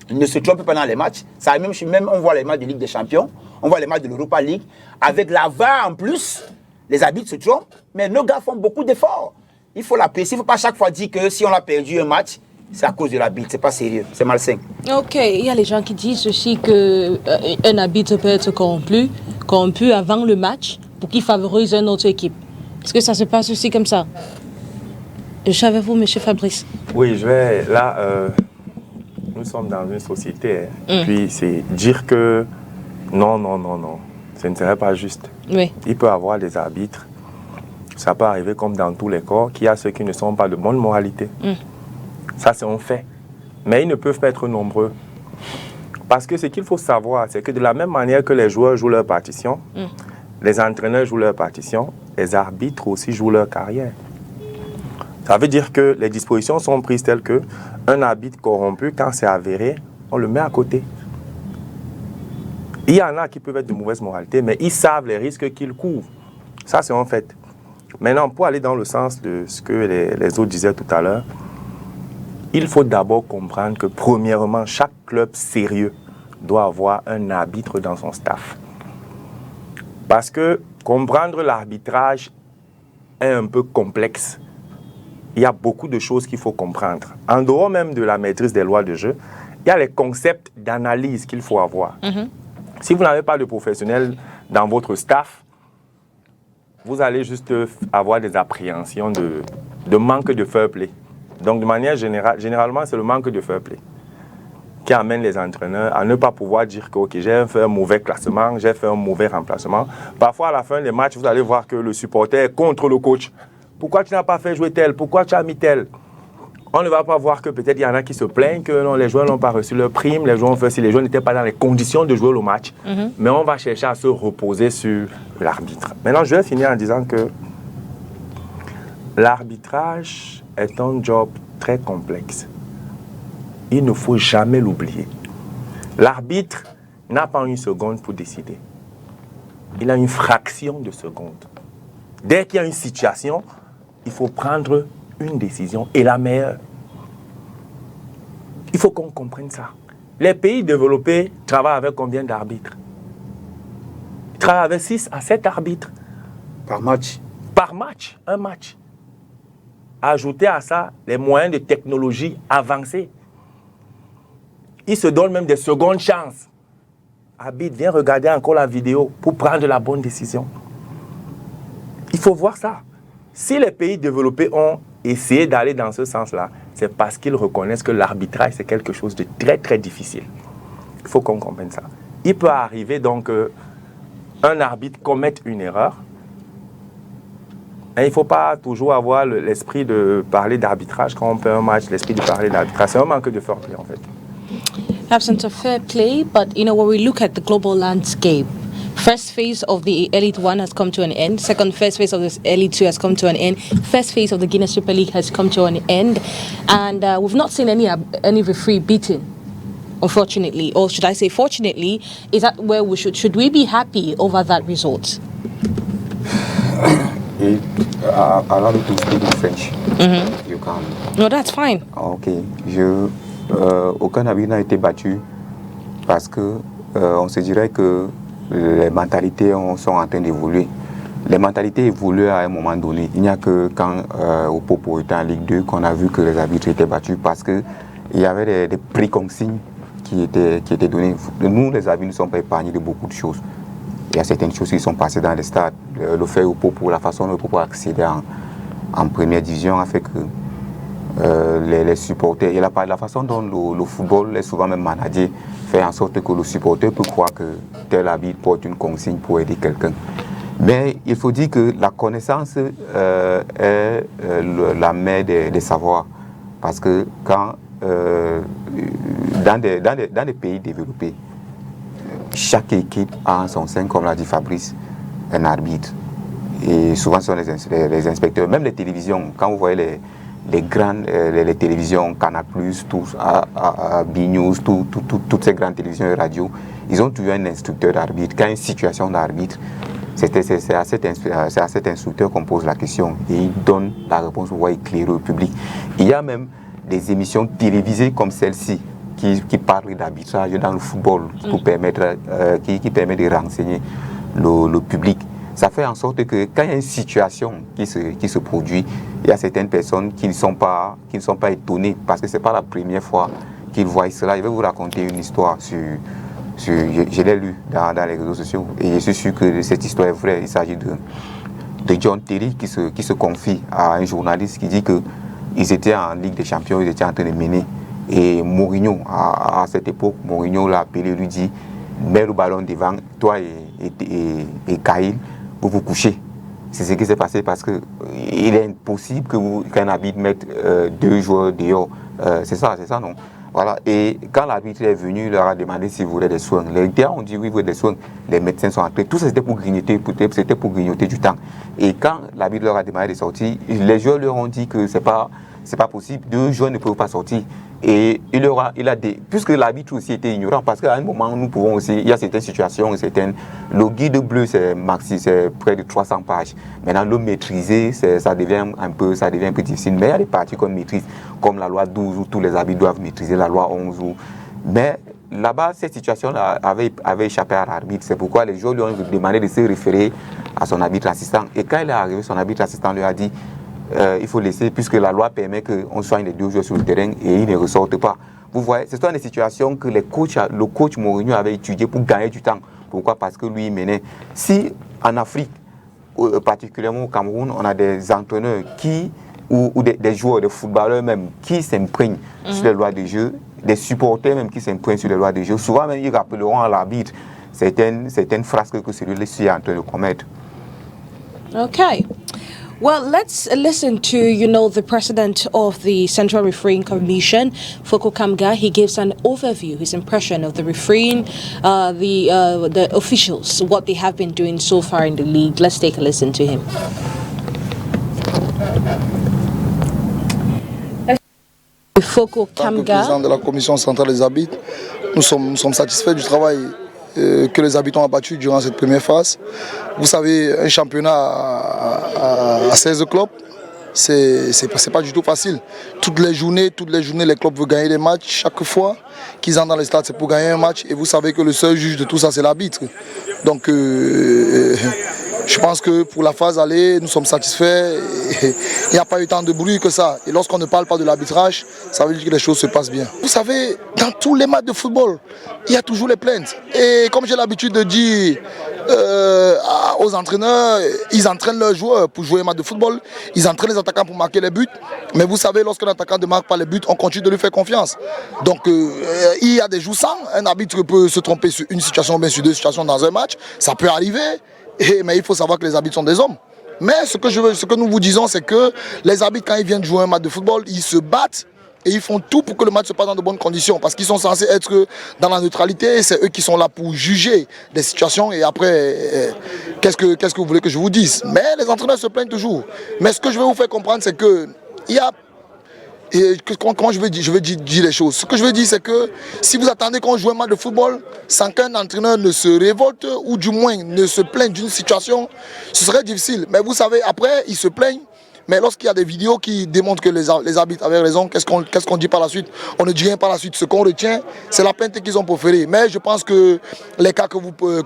ne se trompent pendant les matchs. Ça, même on voit les matchs de Ligue des Champions, on voit les matchs de l'Europa League, avec la VAR en plus, les arbitres se trompent, mais nos gars font beaucoup d'efforts. Il faut l'apprécier, il ne faut pas chaque fois dire que si on a perdu un match, c'est à cause de l'arbitre, c'est pas sérieux, c'est malsain. Ok, il y a les gens qui disent aussi qu'un arbitre peut être corrompu avant le match pour qu'il favorise une autre équipe. Est-ce que ça se passe aussi comme ça? Je suis avec vous, M. Fabrice. Oui, nous sommes dans une société, puis c'est dire que non, ce ne serait pas juste. Oui. Il peut y avoir des arbitres, ça peut arriver comme dans tous les corps, qu'il y a ceux qui ne sont pas de bonne moralité. Ça, c'est un fait. Mais ils ne peuvent pas être nombreux. Parce que ce qu'il faut savoir, c'est que de la même manière que les joueurs jouent leur partition, les entraîneurs jouent leur partition, les arbitres aussi jouent leur carrière. Ça veut dire que les dispositions sont prises telles que un arbitre corrompu, quand c'est avéré, on le met à côté. Il y en a qui peuvent être de mauvaise moralité, mais ils savent les risques qu'ils courent. Ça, c'est un fait. Maintenant, pour aller dans le sens de ce que les autres disaient tout à l'heure, il faut d'abord comprendre que, premièrement, chaque club sérieux doit avoir un arbitre dans son staff. Parce que comprendre l'arbitrage est un peu complexe. Il y a beaucoup de choses qu'il faut comprendre. En dehors même de la maîtrise des lois de jeu, il y a les concepts d'analyse qu'il faut avoir. Si vous n'avez pas de professionnels dans votre staff, vous allez juste avoir des appréhensions de manque de fair play. Donc, de manière générale, généralement, c'est le manque de fair play qui amène les entraîneurs à ne pas pouvoir dire que ok, j'ai fait un mauvais classement, j'ai fait un mauvais remplacement. Parfois, à la fin des matchs, vous allez voir que le supporter est contre le coach. Pourquoi tu n'as pas fait jouer tel? Pourquoi tu as mis tel? On ne va pas voir que peut-être il y en a qui se plaignent que non, les joueurs n'ont pas reçu leur prime, les joueurs ont fait si les joueurs n'étaient pas dans les conditions de jouer le match. Mais on va chercher à se reposer sur l'arbitre. Maintenant, je vais finir en disant que l'arbitrage est un job très complexe. Il ne faut jamais l'oublier. L'arbitre n'a pas une seconde pour décider. Il a une fraction de seconde. Dès qu'il y a une situation, il faut prendre une décision et la meilleure. Il faut qu'on comprenne ça. Les pays développés travaillent avec combien d'arbitres? Ils travaillent avec 6 à 7 arbitres. Par match? Par match, un match. Ajoutez à ça les moyens de technologie avancés. Ils se donnent même des secondes chances. Arbitre, viens regarder encore la vidéo pour prendre la bonne décision. Il faut voir ça. Si les pays développés ont essayé d'aller dans ce sens-là, c'est parce qu'ils reconnaissent que l'arbitrage, c'est quelque chose de très, très difficile. Il faut qu'on comprenne ça. Il peut arriver donc qu'un arbitre commette une erreur. Et il ne faut pas toujours avoir l'esprit de parler d'arbitrage quand on perd un match, l'esprit de parler d'arbitrage. C'est un manque de fair play, en fait. Absence of fair play, but you know, when we look at the global landscape, first phase of the Elite 1 has come to an end. First phase of the Elite 2 has come to an end. First phase of the Guinness Super League has come to an end. And we've not seen any referee beaten, unfortunately. Or should I say fortunately? Is that where we should we be happy over that result? Allow me to speak in French. You can. No, that's fine. Ok. Aucun arbitre n'a été battu parce que on se dirait que les mentalités sont en train d'évoluer. Les mentalités évoluent à un moment donné. Il n'y a que quand Opopo était en Ligue 2 qu'on a vu que les arbitres étaient battus parce qu'il y avait des préconsignes qui étaient données. Nous, les arbitres, ne sommes pas épargnés de beaucoup de choses. Il y a certaines choses qui sont passées dans les stades. Le fait Opopo, la façon dont Opopo a accédé en première division a fait que les supporters, et la façon dont le football est souvent même managé fait en sorte que le supporter peut croire que tel arbitre porte une consigne pour aider quelqu'un. Mais il faut dire que la connaissance est la mère des savoirs. Parce que quand, dans des pays développés, chaque équipe a en son sein, comme l'a dit Fabrice, un arbitre. Et souvent ce sont les inspecteurs, même les télévisions. Quand vous voyez les grandes les télévisions, Canal+, B-News, toutes ces grandes télévisions et radios, ils ont toujours un instructeur d'arbitre. Quand il y a une situation d'arbitre, c'est à cet instructeur qu'on pose la question et il donne la réponse pour pouvoir éclairer au public. Il y a même des émissions télévisées comme celle-ci qui parlent d'arbitrage dans le football pour permettre, qui permet de renseigner le public. Ça fait en sorte que quand il y a une situation qui se produit, il y a certaines personnes qui ne sont pas étonnées parce que ce n'est pas la première fois qu'ils voient cela. Je vais vous raconter une histoire je l'ai lu dans les réseaux sociaux et je suis sûr que cette histoire est vraie. Il s'agit de John Terry qui se confie à un journaliste qui dit qu'ils étaient en Ligue des Champions, ils étaient en train de mener. Et Mourinho, à cette époque, Mourinho l'a appelé, lui dit mets le ballon devant toi et Cahill pour vous coucher. C'est ce qui s'est passé parce qu'il est impossible qu'un arbitre mette 2 joueurs dehors. C'est ça, non? Voilà. Et quand l'arbitre est venu, il leur a demandé s'ils voulaient des soins. Les gars ont dit oui, ils veulent des soins. Les médecins sont entrés. Tout ça, c'était pour grignoter du temps. Et quand l'arbitre leur a demandé de sortir, les joueurs leur ont dit que c'est pas possible. 2 joueurs ne peuvent pas sortir. Et puisque l'arbitre aussi était ignorant, parce qu'à un moment, nous pouvons aussi, il y a certaines situations, le guide bleu, c'est près de 300 pages. Maintenant, le maîtriser, ça devient un peu difficile. Mais il y a des parties qu'on maîtrise, comme la loi 12, où tous les arbitres doivent maîtriser la loi 11. Mais là-bas, cette situation-là avait échappé à l'arbitre. C'est pourquoi les joueurs lui ont demandé de se référer à son arbitre assistant. Et quand il est arrivé, son arbitre assistant lui a dit il faut laisser, puisque la loi permet qu'on soigne les 2 joueurs sur le terrain et ils ne ressortent pas. Vous voyez, ce sont des situations que le coach Mourinho avait étudié pour gagner du temps. Pourquoi? Parce que lui, il menait. Si en Afrique, particulièrement au Cameroun, on a des entraîneurs qui ou des joueurs, des footballeurs même, qui s'imprègnent sur les lois de jeu, des supporters même qui s'imprègnent sur les lois de jeu. Souvent même, ils rappelleront à l'arbitre certaines phrases que celui-ci est en train de commettre. Okay. Well, let's listen to, the president of the Central Refereeing Commission, Foko Kamga. He gives an overview, his impression of the refereeing, the officials, what they have been doing so far in the league. Let's take a listen to him. Foko Kamga. En tant que président de la commission centrale des arbitres, nous sommes satisfaits du travail que les arbitres ont abattu durant cette première phase. Vous savez, un championnat à 16 clubs, c'est pas du tout facile. Toutes les journées, les clubs veulent gagner des matchs. Chaque fois qu'ils entrent dans les stades, c'est pour gagner un match. Et vous savez que le seul juge de tout ça, c'est l'arbitre. Donc, je pense que pour la phase aller, nous sommes satisfaits. Il n'y a pas eu tant de bruit que ça. Et lorsqu'on ne parle pas de l'arbitrage, ça veut dire que les choses se passent bien. Vous savez, dans tous les matchs de football, il y a toujours les plaintes. Et comme j'ai l'habitude de dire aux entraîneurs, ils entraînent leurs joueurs pour jouer un match de football. Ils entraînent les attaquants pour marquer les buts. Mais vous savez, lorsqu'un attaquant ne marque pas les buts, on continue de lui faire confiance. Donc, il y a des jours sans. Un arbitre peut se tromper sur une situation, bien sur deux situations dans un match. Ça peut arriver. Mais il faut savoir que les arbitres sont des hommes. Mais ce que nous vous disons, c'est que les arbitres, quand ils viennent jouer un match de football, ils se battent et ils font tout pour que le match se passe dans de bonnes conditions. Parce qu'ils sont censés être dans la neutralité. C'est eux qui sont là pour juger des situations. Et après, qu'est-ce que vous voulez que je vous dise? Mais les entraîneurs se plaignent toujours. Mais ce que je veux vous faire comprendre, c'est que il y a... Et comment je veux dire les choses? Ce que je veux dire, c'est que si vous attendez qu'on joue un match de football sans qu'un entraîneur ne se révolte ou du moins ne se plaigne d'une situation, ce serait difficile. Mais vous savez, après, ils se plaignent. Mais lorsqu'il y a des vidéos qui démontrent que les arbitres avaient raison, qu'est-ce qu'on dit par la suite? On ne dit rien par la suite. Ce qu'on retient, c'est la plainte qu'ils ont préférée. Mais je pense que les cas que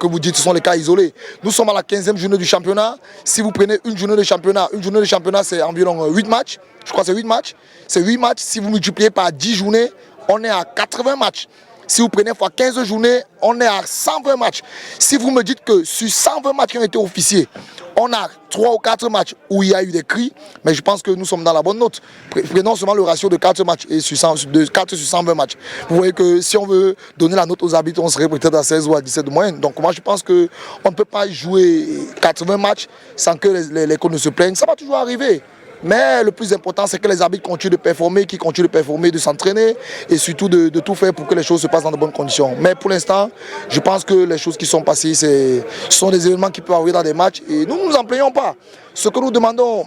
vous dites, ce sont les cas isolés. Nous sommes à la 15e journée du championnat. Si vous prenez une journée de championnat, c'est environ 8 matchs. Je crois que c'est 8 matchs. C'est 8 matchs. Si vous multipliez par 10 journées, on est à 80 matchs. Si vous prenez fois 15 journées, on est à 120 matchs. Si vous me dites que sur 120 matchs qui ont été officiés, on a 3 ou 4 matchs où il y a eu des cris, mais je pense que nous sommes dans la bonne note. Prenons seulement le ratio de 4 matchs et de 4 sur 120 matchs. Vous voyez que si on veut donner la note aux arbitres, on serait peut-être à 16 ou à 17 de moyenne. Donc moi je pense qu'on ne peut pas jouer 80 matchs sans que les coachs ne se plaignent. Ça va toujours arriver. Mais le plus important, c'est que les arbitres continuent de performer, de s'entraîner et surtout de tout faire pour que les choses se passent dans de bonnes conditions. Mais pour l'instant, je pense que les choses qui sont passées, ce sont des événements qui peuvent arriver dans des matchs et nous ne nous en plaignons pas. Ce que nous demandons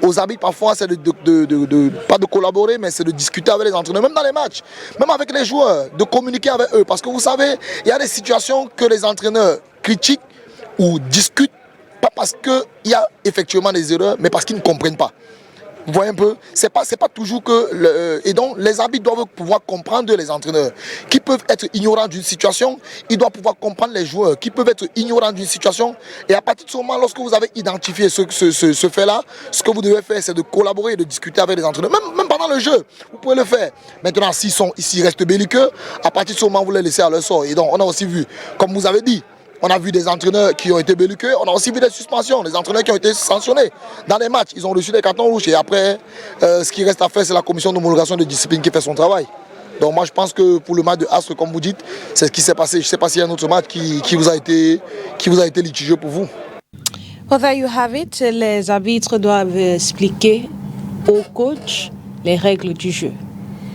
aux arbitres parfois, c'est pas de collaborer, mais c'est de discuter avec les entraîneurs, même dans les matchs, même avec les joueurs, de communiquer avec eux. Parce que vous savez, il y a des situations que les entraîneurs critiquent ou discutent, pas parce qu'il y a effectivement des erreurs, mais parce qu'ils ne comprennent pas. Vous voyez un peu, c'est pas toujours que... et donc, les arbitres doivent pouvoir comprendre les entraîneurs qui peuvent être ignorants d'une situation. Ils doivent pouvoir comprendre les joueurs qui peuvent être ignorants d'une situation. Et à partir de ce moment, lorsque vous avez identifié ce fait-là, ce que vous devez faire, c'est de collaborer et de discuter avec les entraîneurs. Même pendant le jeu, vous pouvez le faire. Maintenant, s'ils restent belliqueux, à partir de ce moment, vous les laissez à leur sort. Et donc, on a aussi vu, comme vous avez dit, on a vu des entraîneurs qui ont été belliqueux, on a aussi vu des suspensions, des entraîneurs qui ont été sanctionnés dans les matchs. Ils ont reçu des cartons rouges et après, ce qui reste à faire, c'est la commission d'homologation de discipline qui fait son travail. Donc moi, je pense que pour le match de Astre, comme vous dites, c'est ce qui s'est passé. Je ne sais pas s'il y a un autre match qui vous a été litigieux pour vous. Well, there you have it. Les arbitres doivent expliquer aux coachs les règles du jeu.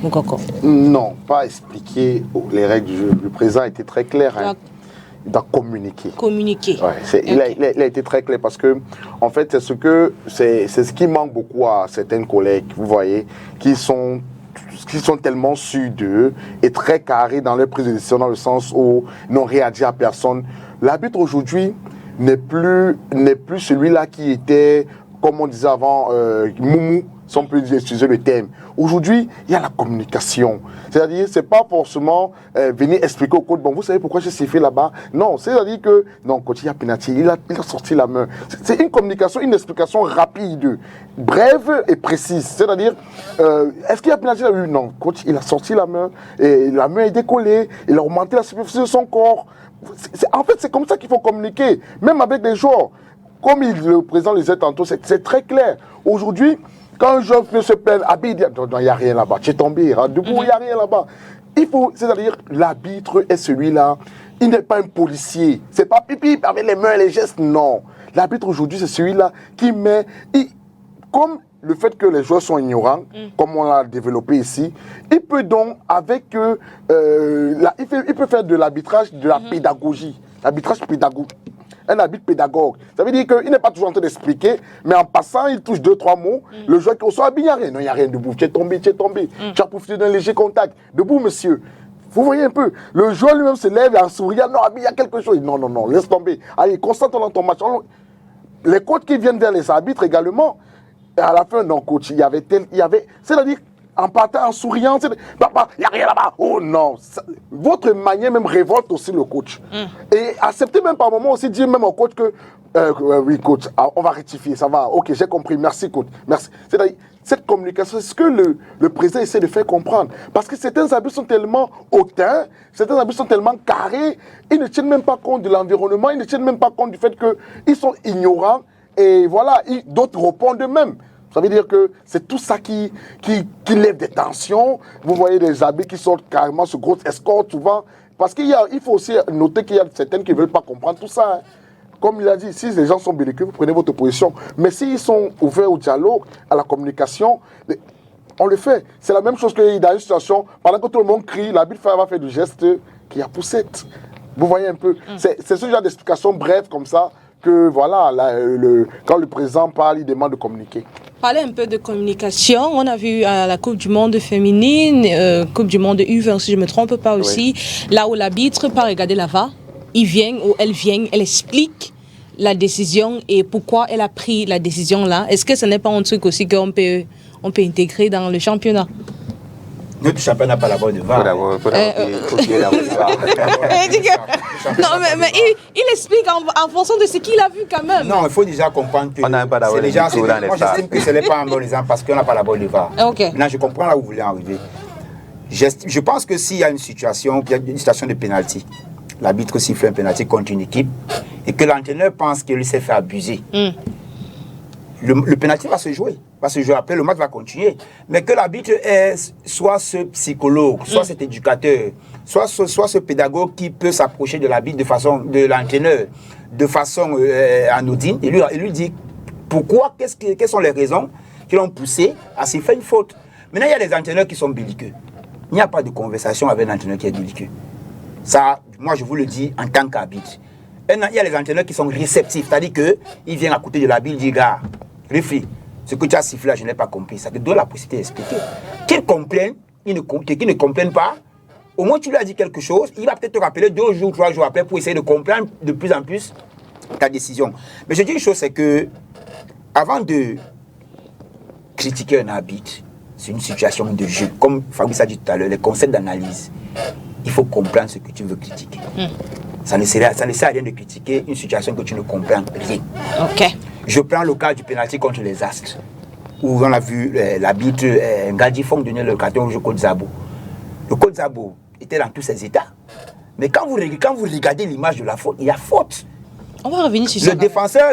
Moukoko. Non, pas expliquer les règles du jeu. Le président a été très clair. Il doit communiquer. Ouais, il a été très clair parce que, en fait, c'est ce qui manque beaucoup à certains collègues, vous voyez, qui sont tellement sûrs d'eux et très carrés dans leur prise de décision, dans le sens où ils n'ont rien à dire à personne. L'arbitre aujourd'hui n'est plus celui-là qui était, comme on disait avant, Moumou, si on peut utiliser le terme. Aujourd'hui, il y a la communication. C'est-à-dire, c'est pas forcément venir expliquer au coach, bon, vous savez pourquoi j'ai sifflé là-bas. Non, c'est-à-dire que, non, quand il y a pénalty, il a sorti la main. C'est une communication, une explication rapide, brève et précise. C'est-à-dire, est-ce qu'il y a pénalty là? Oui, non. Coach, il a sorti la main, et la main est décollée, il a augmenté la superficie de son corps. En fait, c'est comme ça qu'il faut communiquer, même avec les joueurs. Comme le président le disait tantôt, c'est très clair. Aujourd'hui, Quand un joueur peut se plaindre, il dit non, il n'y a rien là-bas, tu es tombé, hein, debout, il n'y a rien là-bas. Il faut, c'est-à-dire, l'arbitre est celui-là, il n'est pas un policier. C'est pas pipi avec les mains et les gestes, non. L'arbitre aujourd'hui, c'est celui-là qui met. Comme le fait que les joueurs sont ignorants, comme on l'a développé ici, il peut donc, avec il peut faire de l'arbitrage, de la pédagogie. L'arbitrage pédagogique. Un arbitre pédagogue. Ça veut dire qu'il n'est pas toujours en train d'expliquer, mais en passant, il touche 2-3 mots. Le joueur qui reçoit, il n'y a rien. Non, il n'y a rien debout. Tu es tombé. Tu as profité d'un léger contact. Debout, monsieur. Vous voyez un peu. Le joueur lui-même se lève et en souriant. Non, il y a quelque chose. Non, laisse tomber. Allez, concentre dans ton match. Les coachs qui viennent vers les arbitres également, à la fin, non, coach, il y avait. C'est-à-dire, en partant, en souriant, il n'y a rien là-bas. Oh non. Votre manière même révolte aussi le coach. Et acceptez même par moment aussi, dire même au coach que oui, coach, on va rectifier, ça va. Ok, j'ai compris. Merci, coach. Merci. C'est-à-dire, cette communication, c'est ce que le président essaie de faire comprendre. Parce que certains arbitres sont tellement hautains, certains arbitres sont tellement carrés, ils ne tiennent même pas compte de l'environnement, ils ne tiennent même pas compte du fait qu'ils sont ignorants. Et voilà, d'autres répondent d'eux-mêmes. Ça veut dire que c'est tout ça qui lève des tensions. Vous voyez des arbitres qui sortent carrément sur grosse escorte souvent. Parce qu'il faut aussi noter qu'il y a certaines qui ne veulent pas comprendre tout ça. Hein. Comme il a dit, si les gens sont belliqueux, vous prenez votre position. Mais s'ils sont ouverts au dialogue, à la communication, on le fait. C'est la même chose que dans une situation, pendant que tout le monde crie, l'arbitre va faire du geste qui a poussette. Vous voyez un peu. C'est ce genre d'explication brève comme ça que voilà, quand le président parle, il demande de communiquer. Parler un peu de communication, on a vu à la Coupe du Monde féminine, Coupe du Monde U20 si je ne me trompe pas aussi, là où l'arbitre pas regarder la VAR, il vient ou elle vient, elle explique la décision et pourquoi elle a pris la décision là. Est-ce que ce n'est pas un truc aussi qu'on peut intégrer dans le championnat? Notre championnat n'a pas la bonne de VAR. Non, mais il explique en fonction de ce qu'il a vu quand même. Non, il faut déjà comprendre que c'est les gens. Moi, j'estime que ce n'est pas un bon exemple parce qu'on n'a pas la bonne de VAR. Maintenant, je comprends là où vous voulez arriver. Je pense que s'il y a une situation de pénalty, l'arbitre siffle un pénalty contre une équipe et que l'entraîneur pense qu'il s'est fait abuser, le pénalty va se jouer. Après, le match va continuer. Mais que l'arbitre est soit ce psychologue, soit cet éducateur, soit ce pédagogue qui peut s'approcher de l'arbitre de l'entraîneur de façon anodine, et lui dit pourquoi, quelles sont les raisons qui l'ont poussé à s'y faire une faute. Maintenant, il y a des entraîneurs qui sont belliqueux. Il n'y a pas de conversation avec un entraîneur qui est belliqueux. Ça, moi, je vous le dis en tant qu'arbitre. Il y a les entraîneurs qui sont réceptifs, c'est-à-dire qu'ils viennent à côté de l'arbitre et disent, gars, réfléchis. Ce que tu as sifflé, je n'ai pas compris. Ça te donne la possibilité d'expliquer. Qu'ils comprennent, qu'ils ne comprennent pas, au moins tu lui as dit quelque chose, il va peut-être te rappeler 2 jours, 3 jours après pour essayer de comprendre de plus en plus ta décision. Mais je dis une chose, c'est que avant de critiquer un arbitre, c'est une situation de jeu. Comme Fabrice a dit tout à l'heure, les concepts d'analyse, il faut comprendre ce que tu veux critiquer. Ça ne sert à rien de critiquer une situation que tu ne comprends rien. Je prends le cas du pénalty contre les Astres, où on a vu l'arbitre Ngadi Fong donner le carton rouge au Côte Zabo. Le Côte Zabo était dans tous ses états. Mais quand vous regardez l'image de la faute, il y a faute. On va revenir sur ça.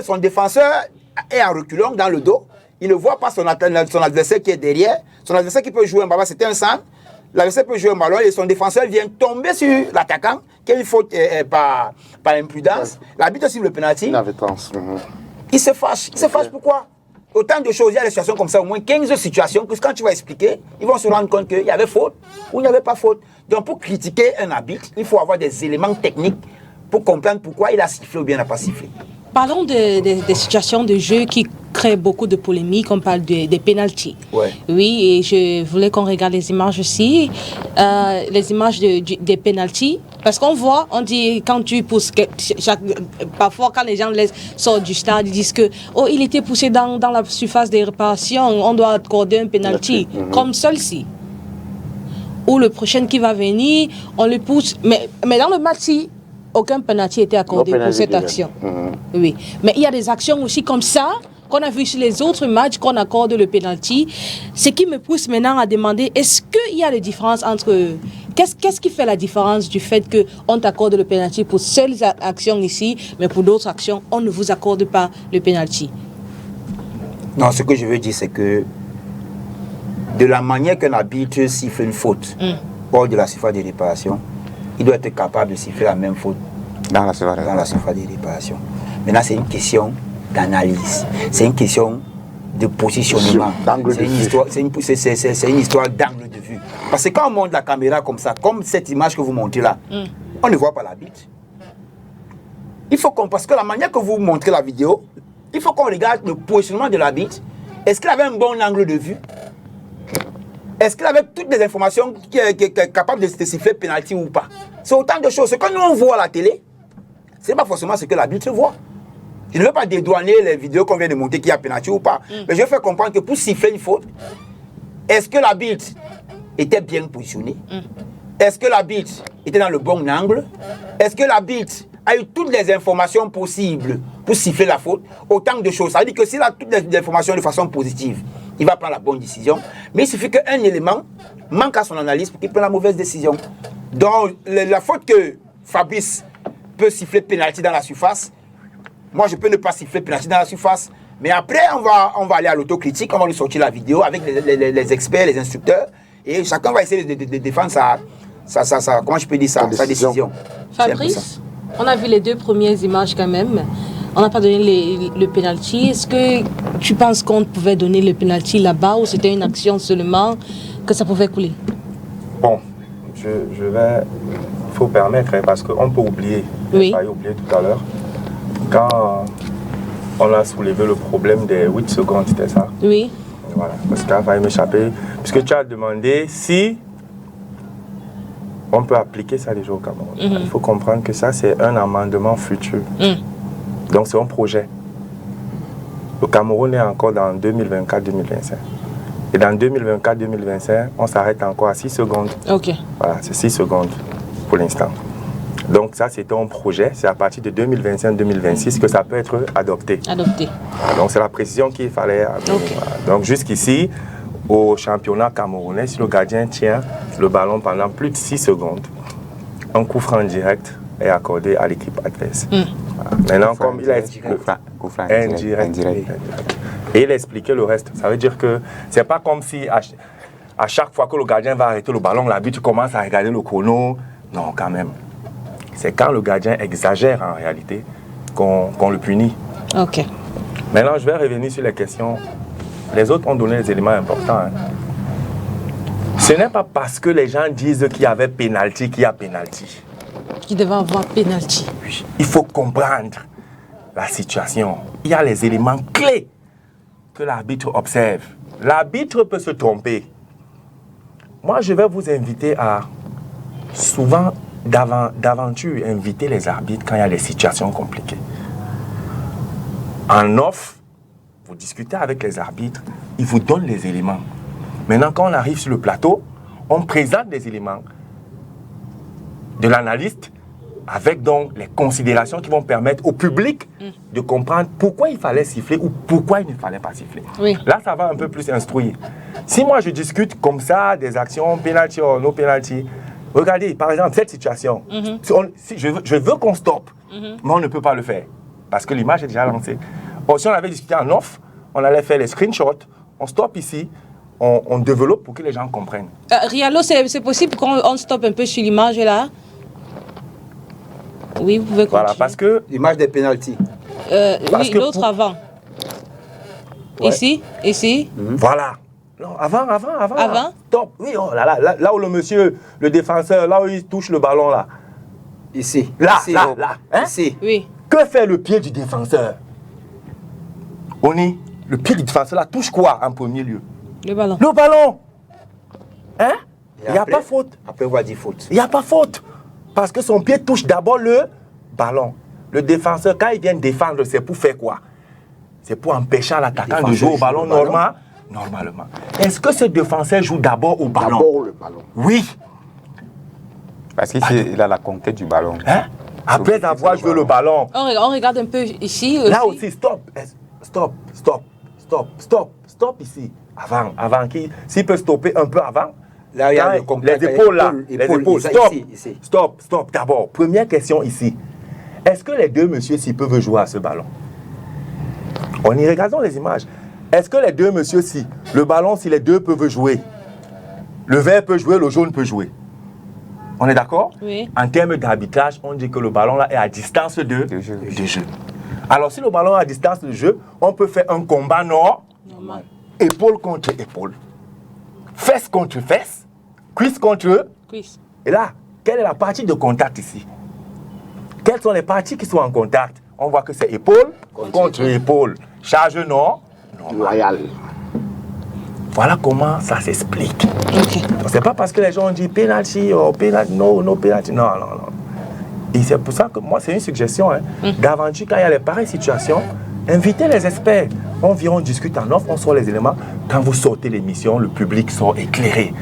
Son défenseur est en reculant dans le dos. Il ne voit pas son adversaire qui est derrière. Son adversaire qui peut jouer un ballon, c'était un centre. L'adversaire peut jouer un ballon et son défenseur vient tomber sur l'attaquant. Quelle faute par imprudence. L'arbitre siffle le pénalty. Il se fâche. Il se fâche pourquoi? Autant de choses, il y a des situations comme ça, au moins 15 situations, que quand tu vas expliquer, ils vont se rendre compte qu'il y avait faute ou il n'y avait pas faute. Donc pour critiquer un arbitre, il faut avoir des éléments techniques pour comprendre pourquoi il a sifflé ou bien n'a pas sifflé. Parlons des situations de jeu qui créent beaucoup de polémiques. On parle des pénaltys. Oui, et je voulais qu'on regarde les images aussi. Les images des pénaltys. Parce qu'on voit, on dit, quand tu pousses, parfois quand les gens sortent du stade, ils disent que il était poussé dans la surface des réparations, on doit accorder un pénalty, comme celle-ci. Ou le prochain qui va venir, on le pousse. Mais dans le match, aucun pénalty était accordé pour cette action. Oui. Mais il y a des actions aussi comme ça, qu'on a vu sur les autres matchs, qu'on accorde le pénalty. Ce qui me pousse maintenant à demander, est-ce qu'il y a des différences entre... Qu'est-ce qui fait la différence du fait qu'on t'accorde le pénalty pour certaines actions ici, mais pour d'autres actions, on ne vous accorde pas le pénalty? Non, ce que je veux dire, c'est que de la manière qu'un arbitre siffle une faute hors de la surface de réparation, il doit être capable de siffler la même faute dans la surface de réparation. Maintenant, c'est une question d'analyse, c'est une question de positionnement, c'est une histoire d'angle de vue. Parce que quand on monte la caméra comme ça, comme cette image que vous montrez là, on ne voit pas l'arbitre. Il faut qu'on, parce que la manière que vous montrez la vidéo, il faut qu'on regarde le positionnement de l'arbitre. Est-ce qu'il avait un bon angle de vue? Est-ce qu'il avait toutes les informations qui est capable de siffler penalty ou pas? C'est autant de choses. Ce que nous on voit à la télé, ce n'est pas forcément ce que l'arbitre voit. Je ne veux pas dédouaner les vidéos qu'on vient de monter qu'il y a penalty ou pas. Mais je veux faire comprendre que pour siffler une faute, est-ce que l'arbitre était bien positionné? Est-ce que l'arbitre était dans le bon angle? Est-ce que l'arbitre a eu toutes les informations possibles pour siffler la faute? Autant de choses. Ça veut dire que s'il a toutes les informations de façon positive, il va prendre la bonne décision. Mais il suffit qu'un élément manque à son analyse pour qu'il prenne la mauvaise décision. Donc, la faute que Fabrice peut siffler penalty dans la surface, moi je peux ne pas siffler penalty dans la surface. Mais après, on va aller à l'autocritique, on va lui sortir la vidéo avec les experts, les instructeurs, et chacun va essayer de défendre comment je peux dire ça, sa décision. Fabrice, on a vu les deux premières images quand même. On n'a pas donné le penalty. Est-ce que tu penses qu'on pouvait donner le penalty là-bas ou c'était une action seulement que ça pouvait couler? Bon, je vais... Il faut permettre, parce qu'on peut oublier. Oui. J'ai failli oublier tout à l'heure. Quand on a soulevé le problème des 8 secondes, c'était ça? Oui. Voilà, parce qu'il a failli m'échapper. Puisque tu as demandé si on peut appliquer ça déjà au Cameroun. Il faut comprendre que ça, c'est un amendement futur. Donc, c'est un projet. Le Cameroun est encore dans 2024-2025. Et dans 2024-2025, on s'arrête encore à 6 secondes. OK. Voilà, c'est 6 secondes pour l'instant. Donc, ça, c'est un projet. C'est à partir de 2025-2026 que ça peut être adopté. Donc, c'est la précision qu'il fallait. Okay. Donc, jusqu'ici, au championnat camerounais, si le gardien tient le ballon pendant plus de 6 secondes, un coup franc direct est accordé à l'équipe adverse. Maintenant, comme il a expliqué, indirect. Et il a expliqué le reste. Ça veut dire que c'est pas comme si à chaque fois que le gardien va arrêter le ballon, l'arbitre commence à regarder le chrono. Non, quand même. C'est quand le gardien exagère en réalité qu'on le punit. OK. Maintenant, je vais revenir sur les questions. Les autres ont donné des éléments importants. Ce n'est pas parce que les gens disent qu'il y avait pénalty qu'il y a pénalty. Qu'il devait avoir pénalty. Oui. Il faut comprendre la situation. Il y a les éléments clés que l'arbitre observe. L'arbitre peut se tromper. Moi, je vais vous inviter à souvent d'aventure inviter les arbitres quand il y a des situations compliquées. En off, vous discutez avec les arbitres, ils vous donnent les éléments. Maintenant, quand on arrive sur le plateau, on présente des éléments de l'analyste avec donc les considérations qui vont permettre au public de comprendre pourquoi il fallait siffler ou pourquoi il ne fallait pas siffler. Oui. Là, ça va un peu plus instruire. Si moi, je discute comme ça des actions, penalty ou no penalty, regardez, par exemple, cette situation, si je veux qu'on stoppe, mais on ne peut pas le faire parce que l'image est déjà lancée. Bon, si on avait discuté en off, on allait faire les screenshots, on stoppe ici, on développe pour que les gens comprennent. Rialo, c'est possible qu'on stoppe un peu sur l'image là? Oui, vous pouvez continuer. Voilà, parce que... L'image des pénaltys. Oui, l'autre avant. Ouais. Ici. Voilà. Non, avant. Stop. Oui, oh, là où le monsieur, le défenseur, là où il touche le ballon là. Ici. Là. Hein? Ici. Oui. Que fait le pied du défenseur? Le pied du défenseur là touche quoi en premier lieu? Le ballon. Hein? Il n'y a pas faute. Après, on va dire faute. Il n'y a pas faute. Parce que son pied touche d'abord le ballon. Le défenseur, quand il vient défendre, c'est pour faire quoi? C'est pour empêcher l'attaquant de jouer au ballon normalement. Est-ce que ce défenseur joue d'abord au ballon? D'abord le ballon. Oui. Parce qu'il a la conquête du ballon. Hein? Après avoir joué le ballon. On regarde un peu ici aussi. Là aussi, stop ici. Avant s'il peut stopper un peu avant. Là, il y a les épaules là. Les épaules. Stop. D'abord, première question ici. Est-ce que les deux messieurs s'ils peuvent jouer à ce ballon? On y regardons les images. Est-ce que les deux messieurs, si le ballon, si les deux peuvent jouer, le vert peut jouer, le jaune peut jouer. On est d'accord? Oui. En termes d'arbitrage, on dit que le ballon là est à distance de jeu. Alors si le ballon est à distance de jeu, on peut faire un combat normal. Épaule contre épaule. Fesse contre fesse. Cuisse contre cuisse. Et là, quelle est la partie de contact ici? Quelles sont les parties qui sont en contact? On voit que c'est épaule contre épaule. Charge normale. Voilà comment ça s'explique. Okay. C'est pas parce que les gens ont dit penalty, no penalty. Non. Et c'est pour ça que moi, c'est une suggestion. D'aventure, quand il y a les pareilles situations, invitez les experts. On vient, on discute en off, on sort les éléments. Quand vous sortez l'émission, le public sort éclairé.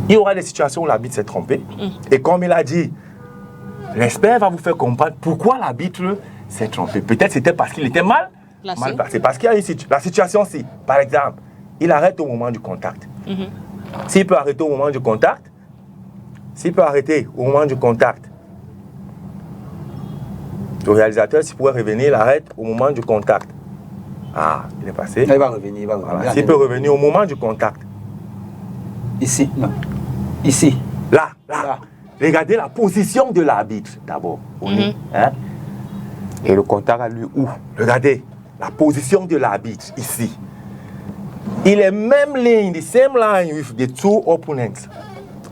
Il y aura des situations où l'arbitre s'est trompé. Et comme il a dit, l'expert va vous faire comprendre pourquoi l'arbitre s'est trompé. Peut-être c'était parce qu'il était mal placé. Parce qu'il y a la situation-ci, par exemple, il arrête au moment du contact. S'il peut arrêter au moment du contact, le réalisateur, s'il pouvait revenir, il arrête au moment du contact. Ah, il est passé. Il va revenir. Voilà. S'il peut revenir au moment du contact. Ici, non. Ici. Là. Regardez la position de l'arbitre d'abord. Et le contact a lieu où? Regardez la position de l'arbitre ici. Il est même ligne, the same line with the two opponents.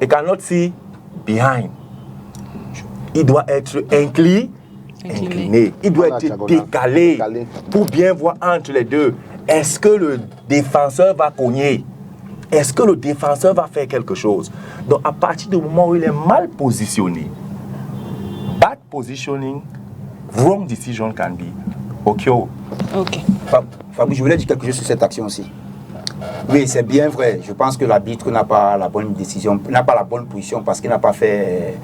He cannot see behind. Il doit être incliné. Il doit être décalé pour bien voir entre les deux. Est-ce que le défenseur va cogner? Est-ce que le défenseur va faire quelque chose? Donc, à partir du moment où il est mal positionné, bad positioning, wrong decision can be occur. Ok. Fabio, je voulais dire quelque chose sur cette action aussi. Oui, c'est bien vrai. Je pense que l'arbitre n'a pas la bonne décision, n'a pas la bonne position parce qu'il n'a pas fait.